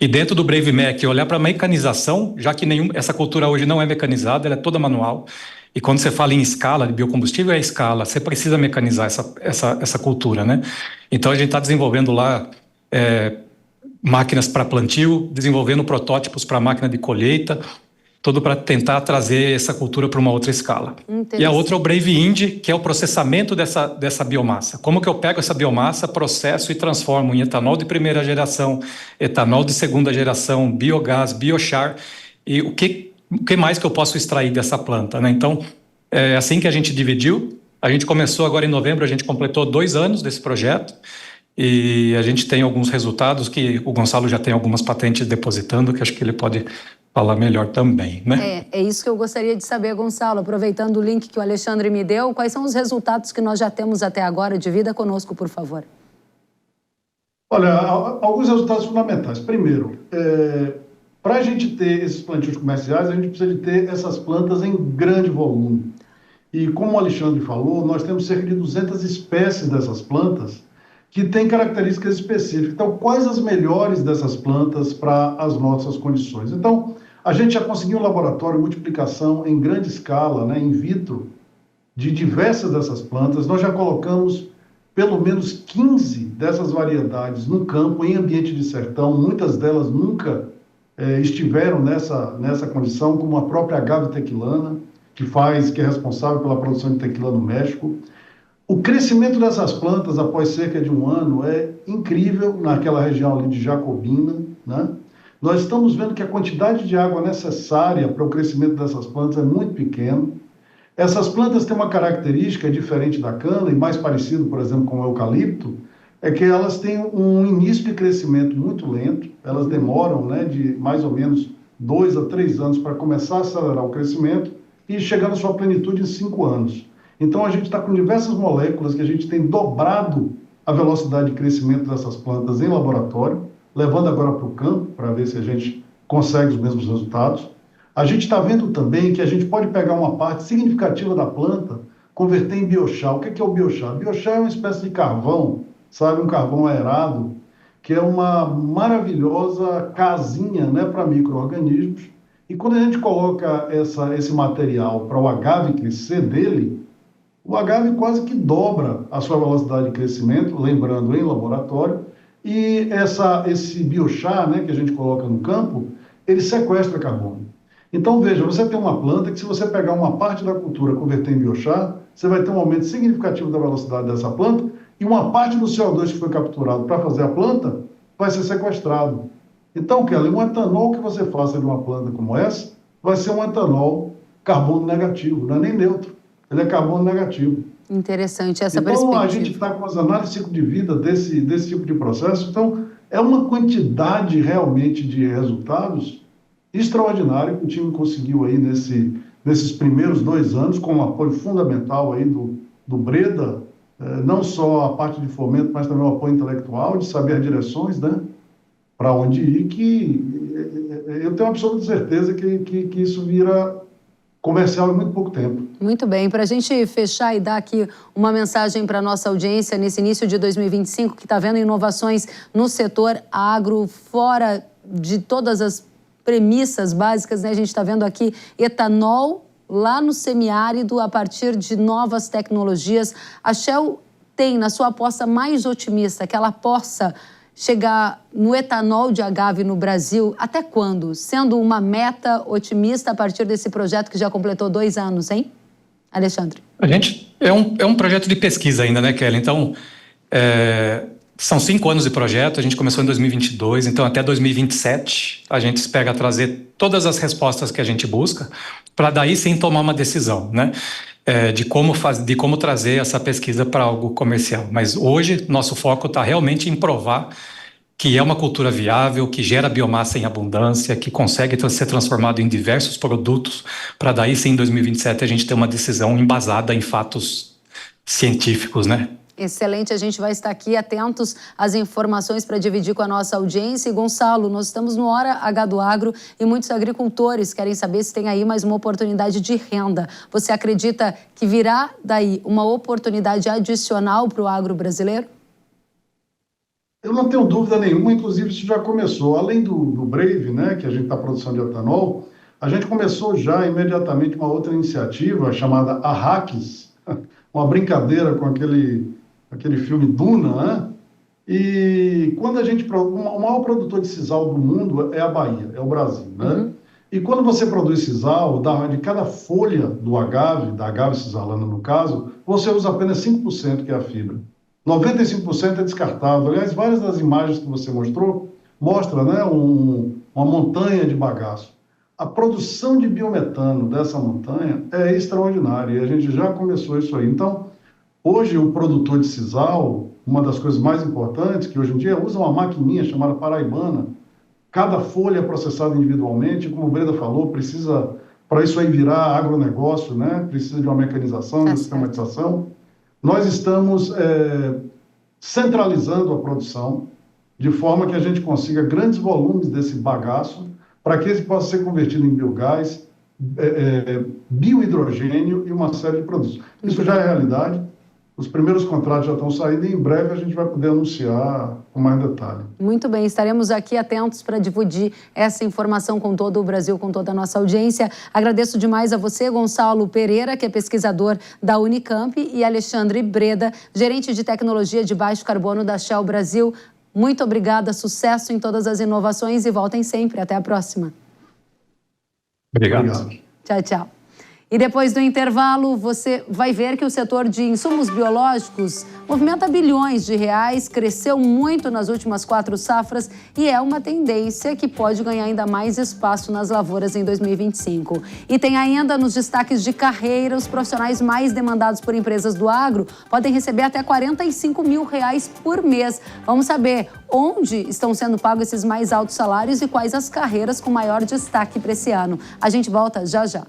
E dentro do Brave Mac, olhar para a mecanização, já que essa cultura hoje não é mecanizada, ela é toda manual. E quando você fala em escala de biocombustível, é escala, você precisa mecanizar essa cultura, né? Então a gente está desenvolvendo lá máquinas para plantio, desenvolvendo protótipos para máquina de colheita, tudo para tentar trazer essa cultura para uma outra escala. E a outra é o Brave Indy, que é o processamento dessa biomassa. Como que eu pego essa biomassa, processo e transformo em etanol de primeira geração, etanol de segunda geração, biogás, biochar, e o que mais que eu posso extrair dessa planta, né? Então, é assim que a gente dividiu. A gente começou agora em novembro, a gente completou 2 anos desse projeto, e a gente tem alguns resultados que o Gonçalo já tem algumas patentes depositando, que acho que ele pode falar melhor também, né? É isso que eu gostaria de saber, Gonçalo. Aproveitando o link que o Alexandre me deu, quais são os resultados que nós já temos até agora? Divida conosco, por favor. Olha, alguns resultados fundamentais. Primeiro, para a gente ter esses plantios comerciais, a gente precisa de ter essas plantas em grande volume. E como o Alexandre falou, nós temos cerca de 200 espécies dessas plantas que têm características específicas. Então, quais as melhores dessas plantas para as nossas condições? Então, a gente já conseguiu um laboratório de multiplicação em grande escala, né, in vitro, de diversas dessas plantas. Nós já colocamos pelo menos 15 dessas variedades no campo, em ambiente de sertão. Muitas delas nunca estiveram nessa condição, como a própria agave tequilana, que é responsável pela produção de tequila no México. O crescimento dessas plantas após cerca de 1 ano é incrível naquela região ali de Jacobina, né? Nós estamos vendo que a quantidade de água necessária para o crescimento dessas plantas é muito pequena. Essas plantas têm uma característica diferente da cana e mais parecido, por exemplo, com o eucalipto, é que elas têm um início de crescimento muito lento. Elas demoram, né, de mais ou menos 2 a 3 anos para começar a acelerar o crescimento e chegar na sua plenitude em 5 anos. Então, a gente está com diversas moléculas que a gente tem dobrado a velocidade de crescimento dessas plantas em laboratório, levando agora para o campo, para ver se a gente consegue os mesmos resultados. A gente está vendo também que a gente pode pegar uma parte significativa da planta, converter em biochar. O que é o biochar? Biochar é uma espécie de carvão, sabe? Um carvão aerado, que é uma maravilhosa casinha, né, para micro-organismos. E quando a gente coloca esse material para o agave crescer dele, o agave quase que dobra a sua velocidade de crescimento, lembrando, em laboratório, e esse biochar, né, que a gente coloca no campo, ele sequestra carbono. Então, veja, você tem uma planta que, se você pegar uma parte da cultura e converter em biochar, você vai ter um aumento significativo da velocidade dessa planta, e uma parte do CO2 que foi capturado para fazer a planta vai ser sequestrado. Então, Kelly, um etanol que você faça de uma planta como essa vai ser um etanol carbono negativo, não é nem neutro, ele é carbono negativo. Interessante essa perspectiva. Então, a gente está com as análises de ciclo de vida desse tipo de processo. Então, é uma quantidade realmente de resultados extraordinário que o time conseguiu aí nesses primeiros 2 anos, com um apoio fundamental aí do Breda, não só a parte de fomento, mas também o apoio intelectual, de saber as direções, né, para onde ir, que eu tenho absoluta certeza que isso vira comercial em muito pouco tempo. Muito bem. Para a gente fechar e dar aqui uma mensagem para a nossa audiência nesse início de 2025, que está vendo inovações no setor agro, fora de todas as premissas básicas, né? A gente está vendo aqui etanol lá no semiárido a partir de novas tecnologias. A Shell tem, na sua aposta mais otimista, que ela possa chegar no etanol de agave no Brasil, até quando? Sendo uma meta otimista a partir desse projeto que já completou 2 anos, hein, Alexandre? A gente é um projeto de pesquisa ainda, né, Kelly? Então, são 5 anos de projeto, a gente começou em 2022, então até 2027 a gente espera trazer todas as respostas que a gente busca, para daí sim tomar uma decisão, né? De como trazer essa pesquisa para algo comercial. Mas hoje nosso foco está realmente em provar que é uma cultura viável, que gera biomassa em abundância, que consegue ser transformado em diversos produtos, para daí sim em 2027 a gente ter uma decisão embasada em fatos científicos, né? Excelente, a gente vai estar aqui atentos às informações para dividir com a nossa audiência. E, Gonçalo, nós estamos no Hora H do Agro e muitos agricultores querem saber se tem aí mais uma oportunidade de renda. Você acredita que virá daí uma oportunidade adicional para o agro brasileiro? Eu não tenho dúvida nenhuma, inclusive isso já começou. Além do Brave, né, que a gente está produzindo de etanol, a gente começou já imediatamente uma outra iniciativa chamada Arraques, uma brincadeira com aquele filme Duna, né? E quando a gente... O maior produtor de sisal do mundo é a Bahia, é o Brasil, né? Uhum. E quando você produz sisal, de cada folha do agave, da agave sisalana no caso, você usa apenas 5%, que é a fibra. 95% é descartável. Aliás, várias das imagens que você mostrou, mostra, né, uma montanha de bagaço. A produção de biometano dessa montanha é extraordinária e a gente já começou isso aí. Então, hoje o produtor de sisal, uma das coisas mais importantes, que hoje em dia usa uma maquininha chamada paraibana. Cada folha é processada individualmente, como o Breda falou, precisa, para isso aí virar agronegócio, né? Precisa de uma mecanização, de uma sistematização. Nós estamos centralizando a produção de forma que a gente consiga grandes volumes desse bagaço para que ele possa ser convertido em biogás, biohidrogênio e uma série de produtos. Isso já é realidade, os primeiros contratos já estão saindo e em breve a gente vai poder anunciar com mais detalhe. Muito bem, estaremos aqui atentos para difundir essa informação com todo o Brasil, com toda a nossa audiência. Agradeço demais a você, Gonçalo Pereira, que é pesquisador da Unicamp, e Alexandre Breda, gerente de tecnologia de baixo carbono da Shell Brasil. Muito obrigada, sucesso em todas as inovações e voltem sempre. Até a próxima. Obrigado. Tchau, tchau. E depois do intervalo, você vai ver que o setor de insumos biológicos movimenta bilhões de reais, cresceu muito nas últimas 4 safras e é uma tendência que pode ganhar ainda mais espaço nas lavouras em 2025. E tem ainda nos destaques de carreira, os profissionais mais demandados por empresas do agro podem receber até R$45 mil por mês. Vamos saber onde estão sendo pagos esses mais altos salários e quais as carreiras com maior destaque para esse ano. A gente volta já já.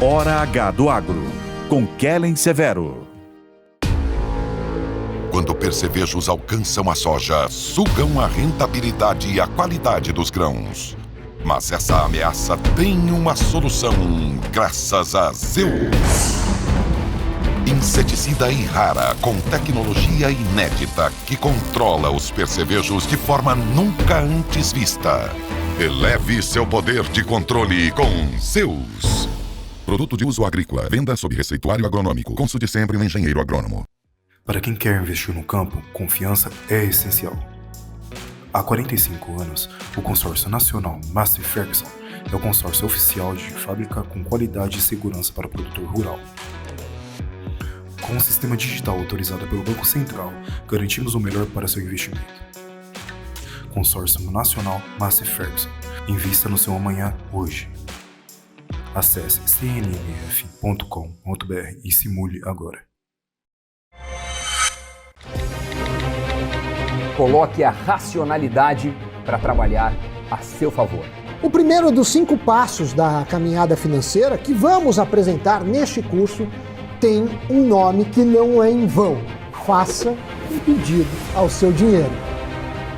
Hora H do Agro, com Kellen Severo. Quando percevejos alcançam a soja, sugam a rentabilidade e a qualidade dos grãos. Mas essa ameaça tem uma solução graças a Zeus. Inseticida Irrara com tecnologia inédita que controla os percevejos de forma nunca antes vista. Eleve seu poder de controle com Zeus. Produto de uso agrícola. Venda sob receituário agronômico. Consulte sempre um engenheiro agrônomo. Para quem quer investir no campo, confiança é essencial. Há 45 anos, o consórcio nacional Massey Ferguson é o consórcio oficial de fábrica com qualidade e segurança para o produtor rural. Com um sistema digital autorizado pelo Banco Central, garantimos o melhor para seu investimento. Consórcio Nacional Massey Ferguson. Invista no seu amanhã hoje. Acesse cnmf.com.br e simule agora. Coloque a racionalidade para trabalhar a seu favor. O primeiro dos 5 passos da caminhada financeira que vamos apresentar neste curso tem um nome que não é em vão. Faça um pedido ao seu dinheiro.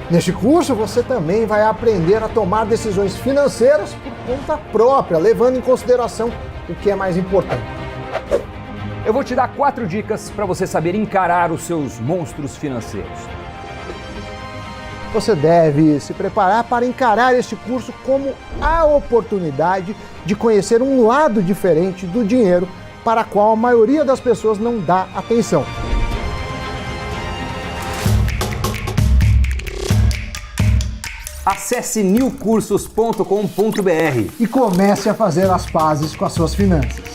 Neste curso você também vai aprender a tomar decisões financeiras por conta própria, levando em consideração o que é mais importante. Eu vou te dar 4 dicas para você saber encarar os seus monstros financeiros. Você deve se preparar para encarar este curso como a oportunidade de conhecer um lado diferente do dinheiro para a qual a maioria das pessoas não dá atenção. Acesse newcursos.com.br e comece a fazer as pazes com as suas finanças.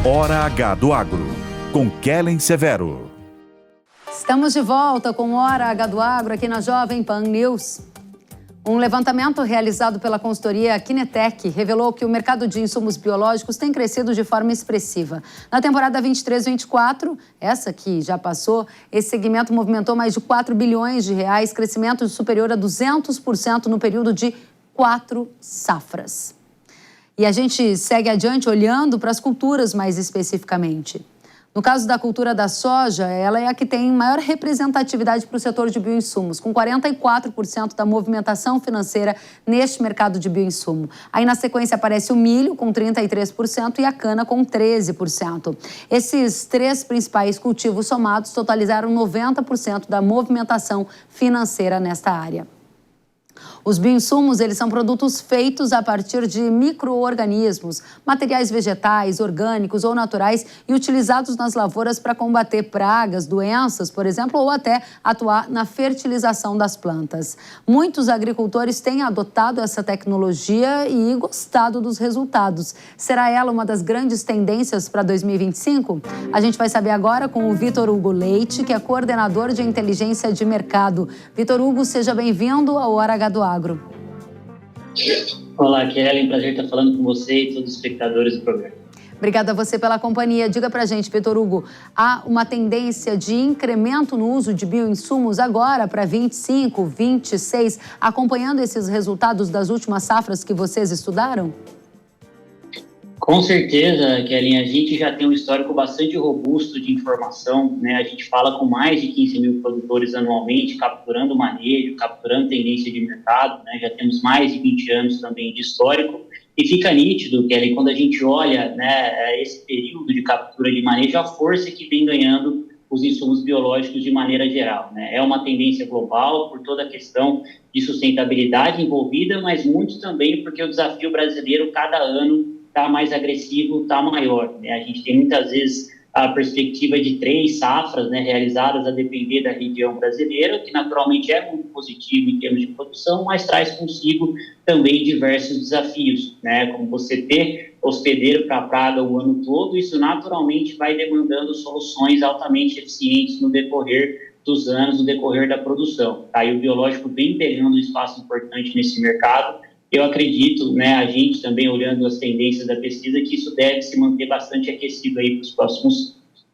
Hora H do Agro, com Kellen Severo. Estamos de volta com Hora H do Agro aqui na Jovem Pan News. Um levantamento realizado pela consultoria Kinetec revelou que o mercado de insumos biológicos tem crescido de forma expressiva. Na temporada 23-24, essa que já passou, esse segmento movimentou mais de 4 bilhões de reais, crescimento superior a 200% no período de 4 safras. E a gente segue adiante olhando para as culturas mais especificamente. No caso da cultura da soja, ela é a que tem maior representatividade para o setor de bioinsumos, com 44% da movimentação financeira neste mercado de bioinsumo. Aí na sequência aparece o milho, com 33%, e a cana, com 13%. Esses 3 principais cultivos somados totalizaram 90% da movimentação financeira nesta área. Os bioinsumos, eles são produtos feitos a partir de micro-organismos, materiais vegetais, orgânicos ou naturais e utilizados nas lavouras para combater pragas, doenças, por exemplo, ou até atuar na fertilização das plantas. Muitos agricultores têm adotado essa tecnologia e gostado dos resultados. Será ela uma das grandes tendências para 2025? A gente vai saber agora com o Vitor Hugo Leite, que é coordenador de inteligência de mercado. Vitor Hugo, seja bem-vindo ao Hora H do Agro. Olá, Kellen, prazer estar falando com você e todos os espectadores do programa. Obrigada a você pela companhia. Diga pra gente, Vitor Hugo, há uma tendência de incremento no uso de bioinsumos agora para 25, 26, acompanhando esses resultados das últimas safras que vocês estudaram? Com certeza, Kellen, a gente já tem um histórico bastante robusto de informação, né? A gente fala com mais de 15 mil produtores anualmente, capturando manejo, capturando tendência de mercado, né? Já temos mais de 20 anos também de histórico e fica nítido, Kellen, quando a gente olha, né, esse período de captura de manejo, a força que vem ganhando os insumos biológicos de maneira geral, né? É uma tendência global por toda a questão de sustentabilidade envolvida, mas muito também porque o desafio brasileiro cada ano está mais agressivo, está maior, né? A gente tem muitas vezes a perspectiva de 3 safras, né, realizadas a depender da região brasileira, que naturalmente é muito positivo em termos de produção, mas traz consigo também diversos desafios, né? Como você ter hospedeiro para praga o ano todo, isso naturalmente vai demandando soluções altamente eficientes no decorrer dos anos, no decorrer da produção. Tá? E o biológico vem pegando um espaço importante nesse mercado. Eu acredito, né, a gente também olhando as tendências da pesquisa, que isso deve se manter bastante aquecido aí para os próximos anos.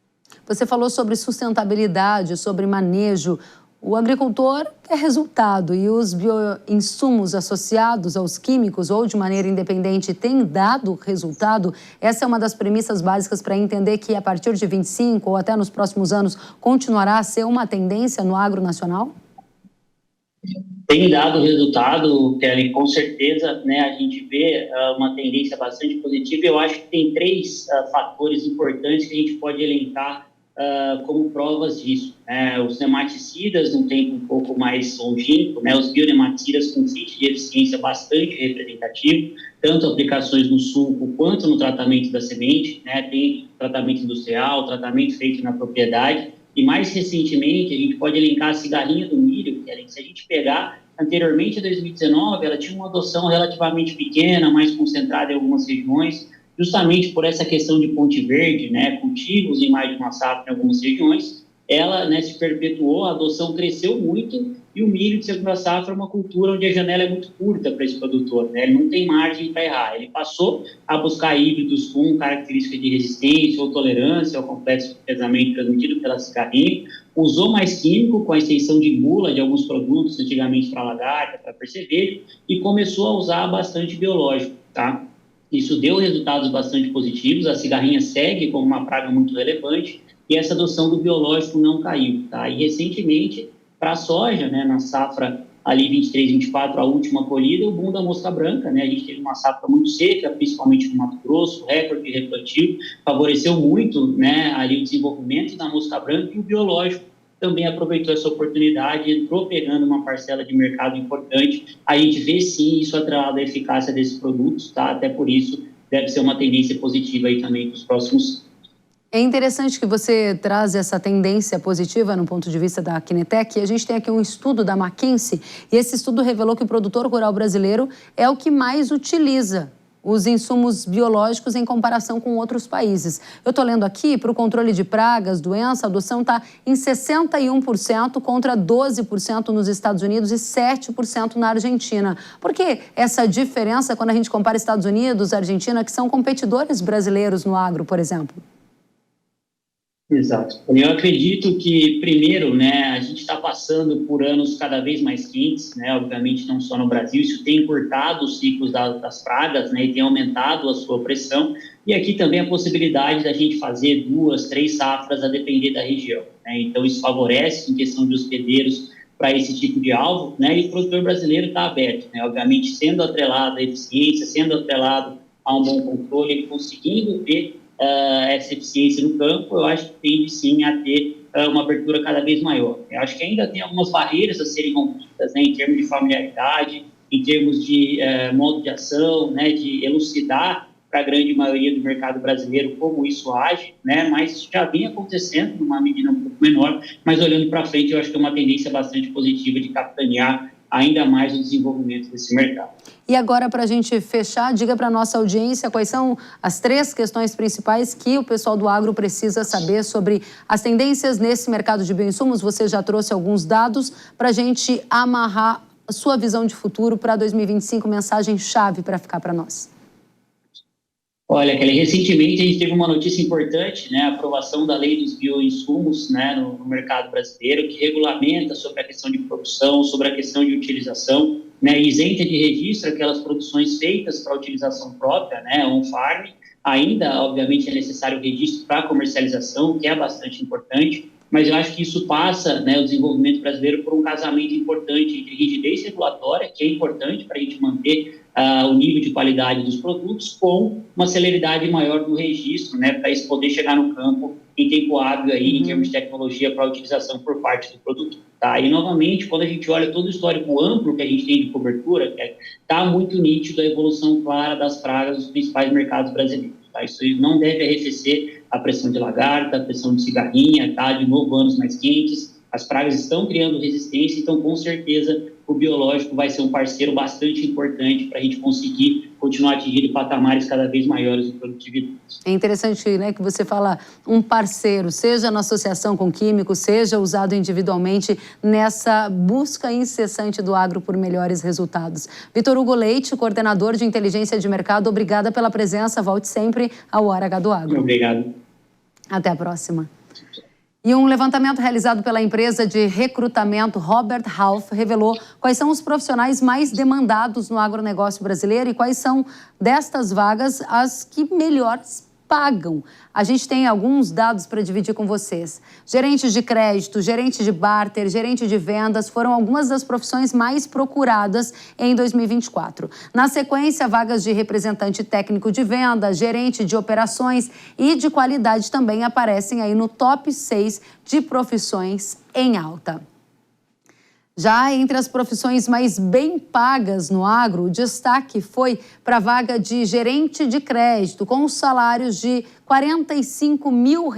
Você falou sobre sustentabilidade, sobre manejo. O agricultor quer resultado e os bioinsumos associados aos químicos ou de maneira independente têm dado resultado. Essa é uma das premissas básicas para entender que a partir de 25 ou até nos próximos anos continuará a ser uma tendência no agro nacional? Tem dado resultado, Kelly, com certeza, né, a gente vê uma tendência bastante positiva. Eu acho que tem três fatores importantes que a gente pode elencar como provas disso, né? Os nematicidas, num tempo um pouco mais longínquo, né? Os bionematicidas com índice de eficiência bastante representativo, tanto aplicações no sulco quanto no tratamento da semente, né? Tem tratamento industrial, tratamento feito na propriedade, e mais recentemente a gente pode elencar a cigarrinha do milho, que se a gente pegar anteriormente em 2019, ela tinha uma adoção relativamente pequena, mais concentrada em algumas regiões, justamente por essa questão de ponte verde, né, cultivos em mais de uma safra em algumas regiões, ela, né, se perpetuou, a adoção cresceu muito e o milho de segunda safra é uma cultura onde a janela é muito curta para esse produtor, né, ele não tem margem para errar, ele passou a buscar híbridos com características de resistência ou tolerância ao complexo de pesamento transmitido pela cigarrinha, usou mais químico com a extensão de bula de alguns produtos, antigamente para lagarta, para percevejo, e começou a usar bastante biológico, tá? Isso deu resultados bastante positivos, a cigarrinha segue como uma praga muito relevante e essa adoção do biológico não caiu, tá? E recentemente, para a soja, né, na safra ali 23, 24, a última colhida, o boom da mosca branca, né? A gente teve uma safra muito seca, principalmente no Mato Grosso, recorde de replantio, favoreceu muito, né, ali o desenvolvimento da mosca branca e o biológico também aproveitou essa oportunidade, entrou pegando uma parcela de mercado importante. A gente vê, sim, isso atrelado à eficácia desses produtos, tá? Até por isso, deve ser uma tendência positiva aí também para os próximos anos. É interessante que você traz essa tendência positiva no ponto de vista da Kinetec. A gente tem aqui um estudo da McKinsey e esse estudo revelou que o produtor rural brasileiro é o que mais utiliza os insumos biológicos em comparação com outros países. Eu estou lendo aqui, para o controle de pragas, doença, a adoção está em 61% contra 12% nos Estados Unidos e 7% na Argentina. Por que essa diferença quando a gente compara Estados Unidos e Argentina, que são competidores brasileiros no agro, por exemplo? Exato. Eu acredito que, primeiro, né, a gente está passando por anos cada vez mais quentes, né, obviamente não só no Brasil, isso tem encurtado os ciclos das pragas, né, e tem aumentado a sua pressão, e aqui também a possibilidade da gente fazer 2, 3 safras a depender da região, né, então isso favorece em questão de hospedeiros para esse tipo de alvo, né, e o produtor brasileiro está aberto, né, obviamente sendo atrelado à eficiência, sendo atrelado a um bom controle, conseguindo ter essa eficiência no campo, eu acho que tende sim a ter uma abertura cada vez maior. Eu acho que ainda tem algumas barreiras a serem rompidas, né, em termos de familiaridade, em termos de modo de ação, né, de elucidar para a grande maioria do mercado brasileiro como isso age, né, mas isso já vem acontecendo numa medida um pouco menor, mas olhando para frente eu acho que é uma tendência bastante positiva de capitanear ainda mais o desenvolvimento desse mercado. E agora, para a gente fechar, diga para a nossa audiência quais são as 3 questões principais que o pessoal do agro precisa saber sobre as tendências nesse mercado de bioinsumos. Você já trouxe alguns dados para a gente amarrar a sua visão de futuro para 2025, mensagem-chave para ficar para nós. Olha, Kelly, recentemente a gente teve uma notícia importante, né, a aprovação da lei dos bioinsumos, né, no mercado brasileiro, que regulamenta sobre a questão de produção, sobre a questão de utilização, né, isenta de registro aquelas produções feitas para utilização própria, né, on-farm. Ainda, obviamente, é necessário o registro para comercialização, que é bastante importante, mas eu acho que isso passa, né, o desenvolvimento brasileiro por um casamento importante entre rigidez regulatória, que é importante para a gente manter o nível de qualidade dos produtos, com uma celeridade maior do registro, né, para isso poder chegar no campo em tempo hábil aí, em termos de tecnologia para a utilização por parte do produto. Tá? E, novamente, quando a gente olha todo o histórico amplo que a gente tem de cobertura, está muito nítido a evolução clara das pragas dos principais mercados brasileiros. Tá? Isso não deve arrefecer a pressão de lagarta, a pressão de cigarrinha, tá? De novo, anos mais quentes. As pragas estão criando resistência, então, com certeza, o biológico vai ser um parceiro bastante importante para a gente conseguir continuar atingindo patamares cada vez maiores de produtividade. É interessante, né, que você fala um parceiro, seja na associação com químicos, seja usado individualmente nessa busca incessante do agro por melhores resultados. Vitor Hugo Leite, coordenador de inteligência de mercado, obrigada pela presença. Volte sempre ao Hora H do Agro. Obrigado. Até a próxima. E um levantamento realizado pela empresa de recrutamento Robert Half revelou quais são os profissionais mais demandados no agronegócio brasileiro e quais são destas vagas as que melhor pagam. A gente tem alguns dados para dividir com vocês. Gerentes de crédito, gerente de barter, gerente de vendas foram algumas das profissões mais procuradas em 2024. Na sequência, vagas de representante técnico de venda, gerente de operações e de qualidade também aparecem aí no top 6 de profissões em alta. Já entre as profissões mais bem pagas no agro, o destaque foi para a vaga de gerente de crédito, com salários de R$ 45 mil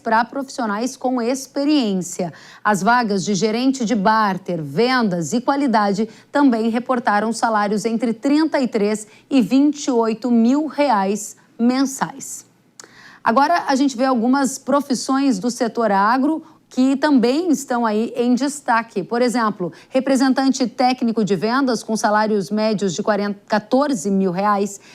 para profissionais com experiência. As vagas de gerente de barter, vendas e qualidade também reportaram salários entre R$ 33 e R$ 28 mil mensais. Agora a gente vê algumas profissões do setor agro que também estão aí em destaque. Por exemplo, representante técnico de vendas com salários médios de R$ 14 mil,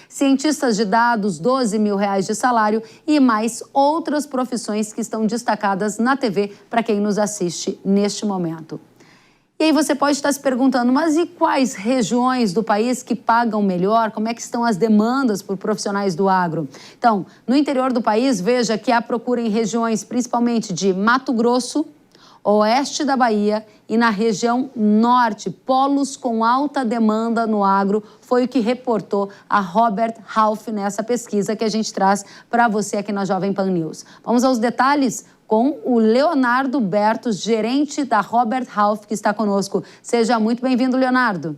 cientistas de dados, R$ 12 mil de salário e mais outras profissões que estão destacadas na TV para quem nos assiste neste momento. E aí você pode estar se perguntando, mas e quais regiões do país que pagam melhor? Como é que estão as demandas por profissionais do agro? Então, no interior do país, veja que há procura em regiões principalmente de Mato Grosso, oeste da Bahia e na região norte. Polos com alta demanda no agro foi o que reportou a Robert Half nessa pesquisa que a gente traz para você aqui na Jovem Pan News. Vamos aos detalhes com o Leonardo Bertos, gerente da Robert Half, que está conosco. Seja muito bem-vindo, Leonardo.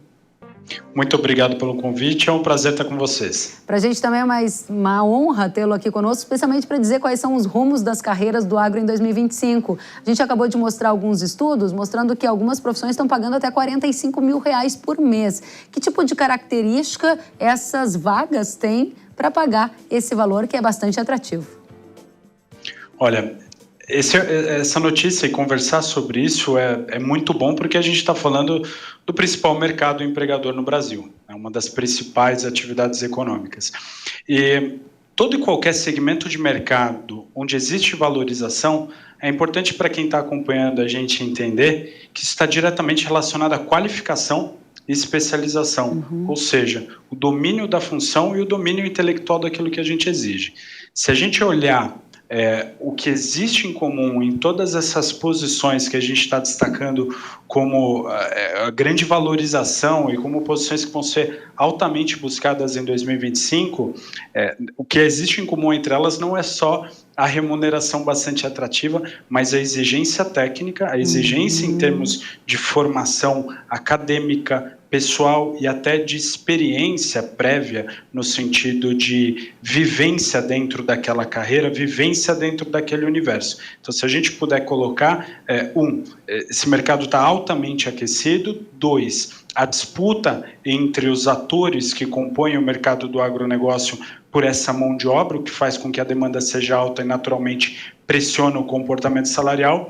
Muito obrigado pelo convite, é um prazer estar com vocês. Para a gente também é uma honra tê-lo aqui conosco, especialmente para dizer quais são os rumos das carreiras do agro em 2025. A gente acabou de mostrar alguns estudos mostrando que algumas profissões estão pagando até R$ 45 mil por mês. Que tipo de característica essas vagas têm para pagar esse valor que é bastante atrativo? Olha, essa notícia e conversar sobre isso é muito bom porque a gente está falando do principal mercado empregador no Brasil, é uma das principais atividades econômicas. E todo e qualquer segmento de mercado onde existe valorização, é importante para quem está acompanhando a gente entender que isso está diretamente relacionado à qualificação e especialização, ou seja, o domínio da função e o domínio intelectual daquilo que a gente exige. Se a gente olhar o que existe em comum em todas essas posições que a gente está destacando como a grande valorização e como posições que vão ser altamente buscadas em 2025, o que existe em comum entre elas não é só a remuneração bastante atrativa, mas a exigência técnica, a exigência em termos de formação acadêmica, pessoal e até de experiência prévia no sentido de vivência dentro daquela carreira, vivência dentro daquele universo. Então, se a gente puder colocar, esse mercado está altamente aquecido, 2, a disputa entre os atores que compõem o mercado do agronegócio por essa mão de obra, o que faz com que a demanda seja alta e naturalmente pressiona o comportamento salarial,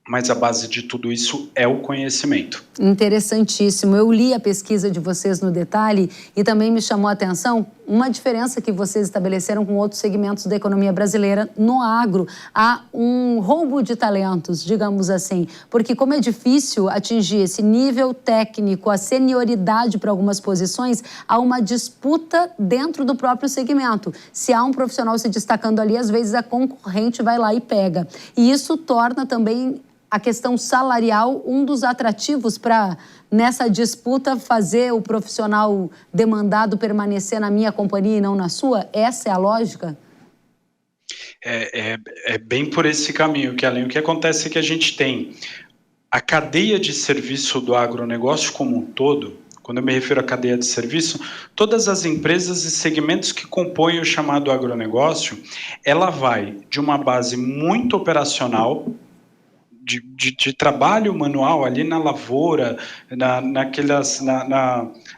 mas a base de tudo isso é o conhecimento. Interessantíssimo. Eu li a pesquisa de vocês no detalhe e também me chamou a atenção uma diferença que vocês estabeleceram com outros segmentos da economia brasileira no agro. Há um roubo de talentos, digamos assim, porque como é difícil atingir esse nível técnico, a senioridade para algumas posições, há uma disputa dentro do próprio segmento. Se há um profissional se destacando ali, às vezes a concorrente vai lá e pega. E isso torna também a questão salarial um dos atrativos para, nessa disputa, fazer o profissional demandado permanecer na minha companhia e não na sua? Essa é a lógica? É bem por esse caminho, Kellen. O que acontece é que a gente tem a cadeia de serviço do agronegócio como um todo. Quando eu me refiro à cadeia de serviço, todas as empresas e segmentos que compõem o chamado agronegócio, ela vai de uma base muito operacional, de trabalho manual ali na lavoura,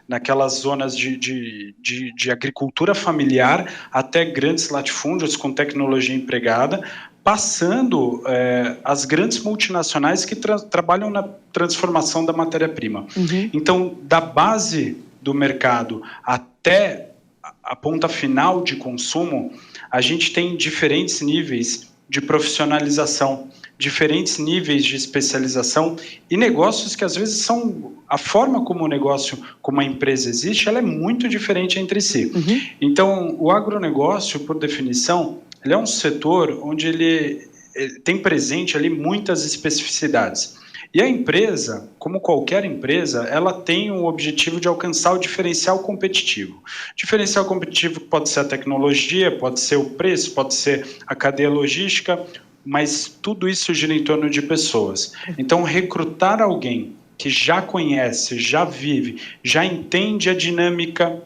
naquelas zonas de agricultura familiar, até grandes latifúndios com tecnologia empregada, passando as grandes multinacionais que trabalham na transformação da matéria-prima. Então, da base do mercado até a ponta final de consumo, a gente tem diferentes níveis de profissionalização, diferentes níveis de especialização e negócios que às vezes são a forma como o negócio, como a empresa existe, ela é muito diferente entre si. Então, o agronegócio, por definição, ele é um setor onde ele tem presente ali muitas especificidades. E a empresa, como qualquer empresa, ela tem o objetivo de alcançar o diferencial competitivo. Diferencial competitivo pode ser a tecnologia, pode ser o preço, pode ser a cadeia logística, mas tudo isso gira em torno de pessoas. Então, recrutar alguém que já conhece, já vive, já entende a dinâmica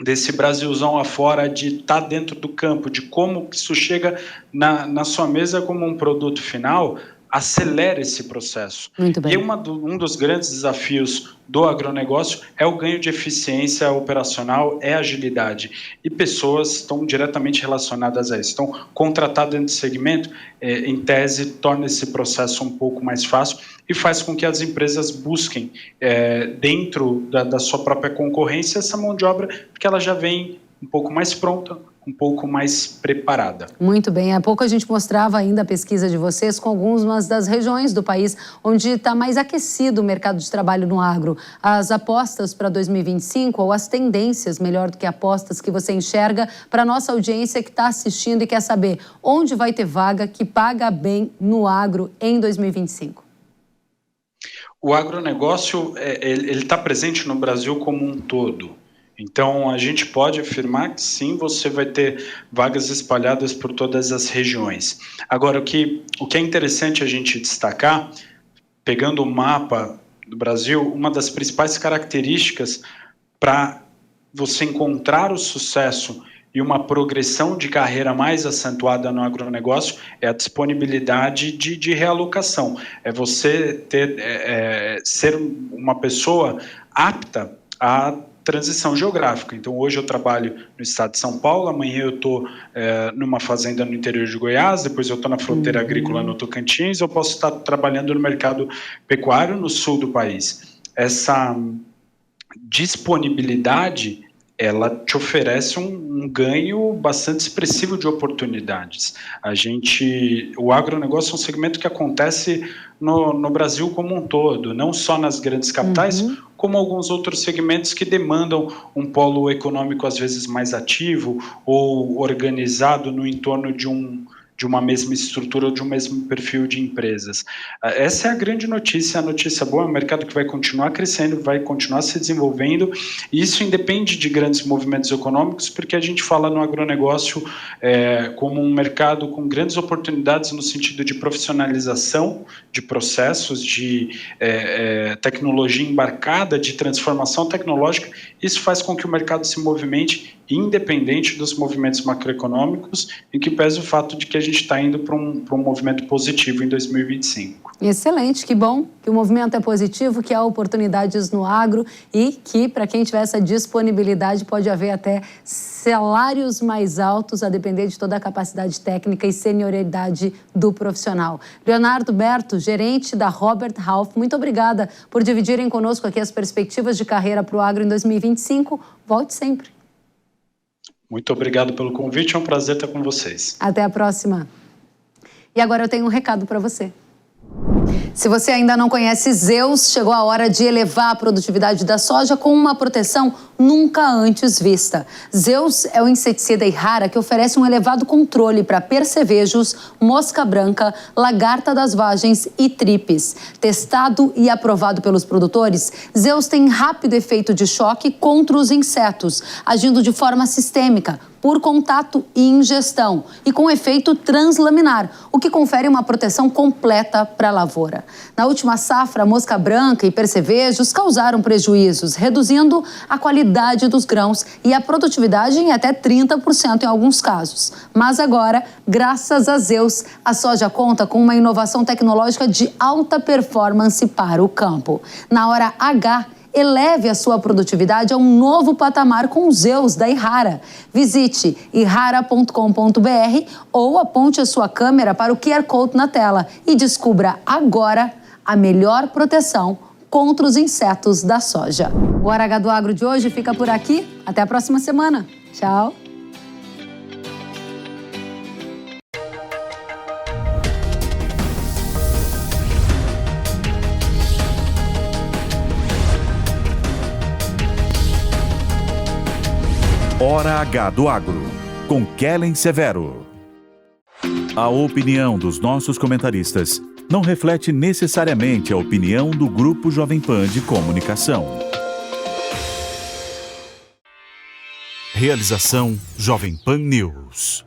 desse Brasilzão afora, de estar dentro do campo, de como isso chega na sua mesa como um produto final, acelera esse processo. Muito bem. E um dos grandes desafios do agronegócio é o ganho de eficiência operacional, é a agilidade. E pessoas estão diretamente relacionadas a isso. Então, contratar dentro do segmento, em tese, torna esse processo um pouco mais fácil e faz com que as empresas busquem, dentro da sua própria concorrência, essa mão de obra, porque ela já vem um pouco mais pronta, um pouco mais preparada. Muito bem. Há pouco a gente mostrava ainda a pesquisa de vocês com algumas das regiões do país onde está mais aquecido o mercado de trabalho no agro. As apostas para 2025 ou as tendências, melhor do que apostas, que você enxerga para a nossa audiência que está assistindo e quer saber onde vai ter vaga que paga bem no agro em 2025. O agronegócio, ele está presente no Brasil como um todo. Então, a gente pode afirmar que sim, você vai ter vagas espalhadas por todas as regiões. Agora, o que é interessante a gente destacar, pegando o mapa do Brasil, uma das principais características para você encontrar o sucesso e uma progressão de carreira mais acentuada no agronegócio é a disponibilidade de realocação. É você ser uma pessoa apta a transição geográfica. Então, hoje eu trabalho no estado de São Paulo, amanhã eu estou numa fazenda no interior de Goiás, depois eu estou na fronteira agrícola no Tocantins, eu posso estar trabalhando no mercado pecuário no sul do país. Essa disponibilidade, ela te oferece um ganho bastante expressivo de oportunidades. O agronegócio é um segmento que acontece no Brasil como um todo, não só nas grandes capitais, como alguns outros segmentos que demandam um polo econômico às vezes mais ativo ou organizado no entorno de uma mesma estrutura ou de um mesmo perfil de empresas. Essa é a grande notícia, a notícia boa, é um mercado que vai continuar crescendo, vai continuar se desenvolvendo, e isso independe de grandes movimentos econômicos, porque a gente fala no agronegócio como um mercado com grandes oportunidades no sentido de profissionalização de processos, de tecnologia embarcada, de transformação tecnológica. Isso faz com que o mercado se movimente independente dos movimentos macroeconômicos, em que pesa o fato de que a gente está indo para um movimento positivo em 2025. Excelente, que bom que o movimento é positivo, que há oportunidades no agro e que, para quem tiver essa disponibilidade, pode haver até salários mais altos, a depender de toda a capacidade técnica e senioridade do profissional. Leonardo Berto, gerente da Robert Half, muito obrigada por dividirem conosco aqui as perspectivas de carreira para o agro em 2025. Volte sempre. Muito obrigado pelo convite, é um prazer estar com vocês. Até a próxima. E agora eu tenho um recado para você. Se você ainda não conhece Zeus, chegou a hora de elevar a produtividade da soja com uma proteção nunca antes vista. Zeus é o inseticida Ihara que oferece um elevado controle para percevejos, mosca branca, lagarta das vagens e tripes. Testado e aprovado pelos produtores, Zeus tem rápido efeito de choque contra os insetos, agindo de forma sistêmica, por contato e ingestão, e com efeito translaminar, o que confere uma proteção completa para a lavoura. Na última safra, a mosca branca e percevejos causaram prejuízos, reduzindo a qualidade dos grãos e a produtividade em até 30% em alguns casos. Mas agora, graças a Zeus, a soja conta com uma inovação tecnológica de alta performance para o campo. Na hora H, eleve a sua produtividade a um novo patamar com Zeus da Ihara. Visite ihara.com.br ou aponte a sua câmera para o QR Code na tela e descubra agora a melhor proteção contra os insetos da soja. O Hora H do Agro de hoje fica por aqui. Até a próxima semana. Tchau. Hora H do Agro, com Kellen Severo. A opinião dos nossos comentaristas não reflete necessariamente a opinião do Grupo Jovem Pan de Comunicação. Realização Jovem Pan News.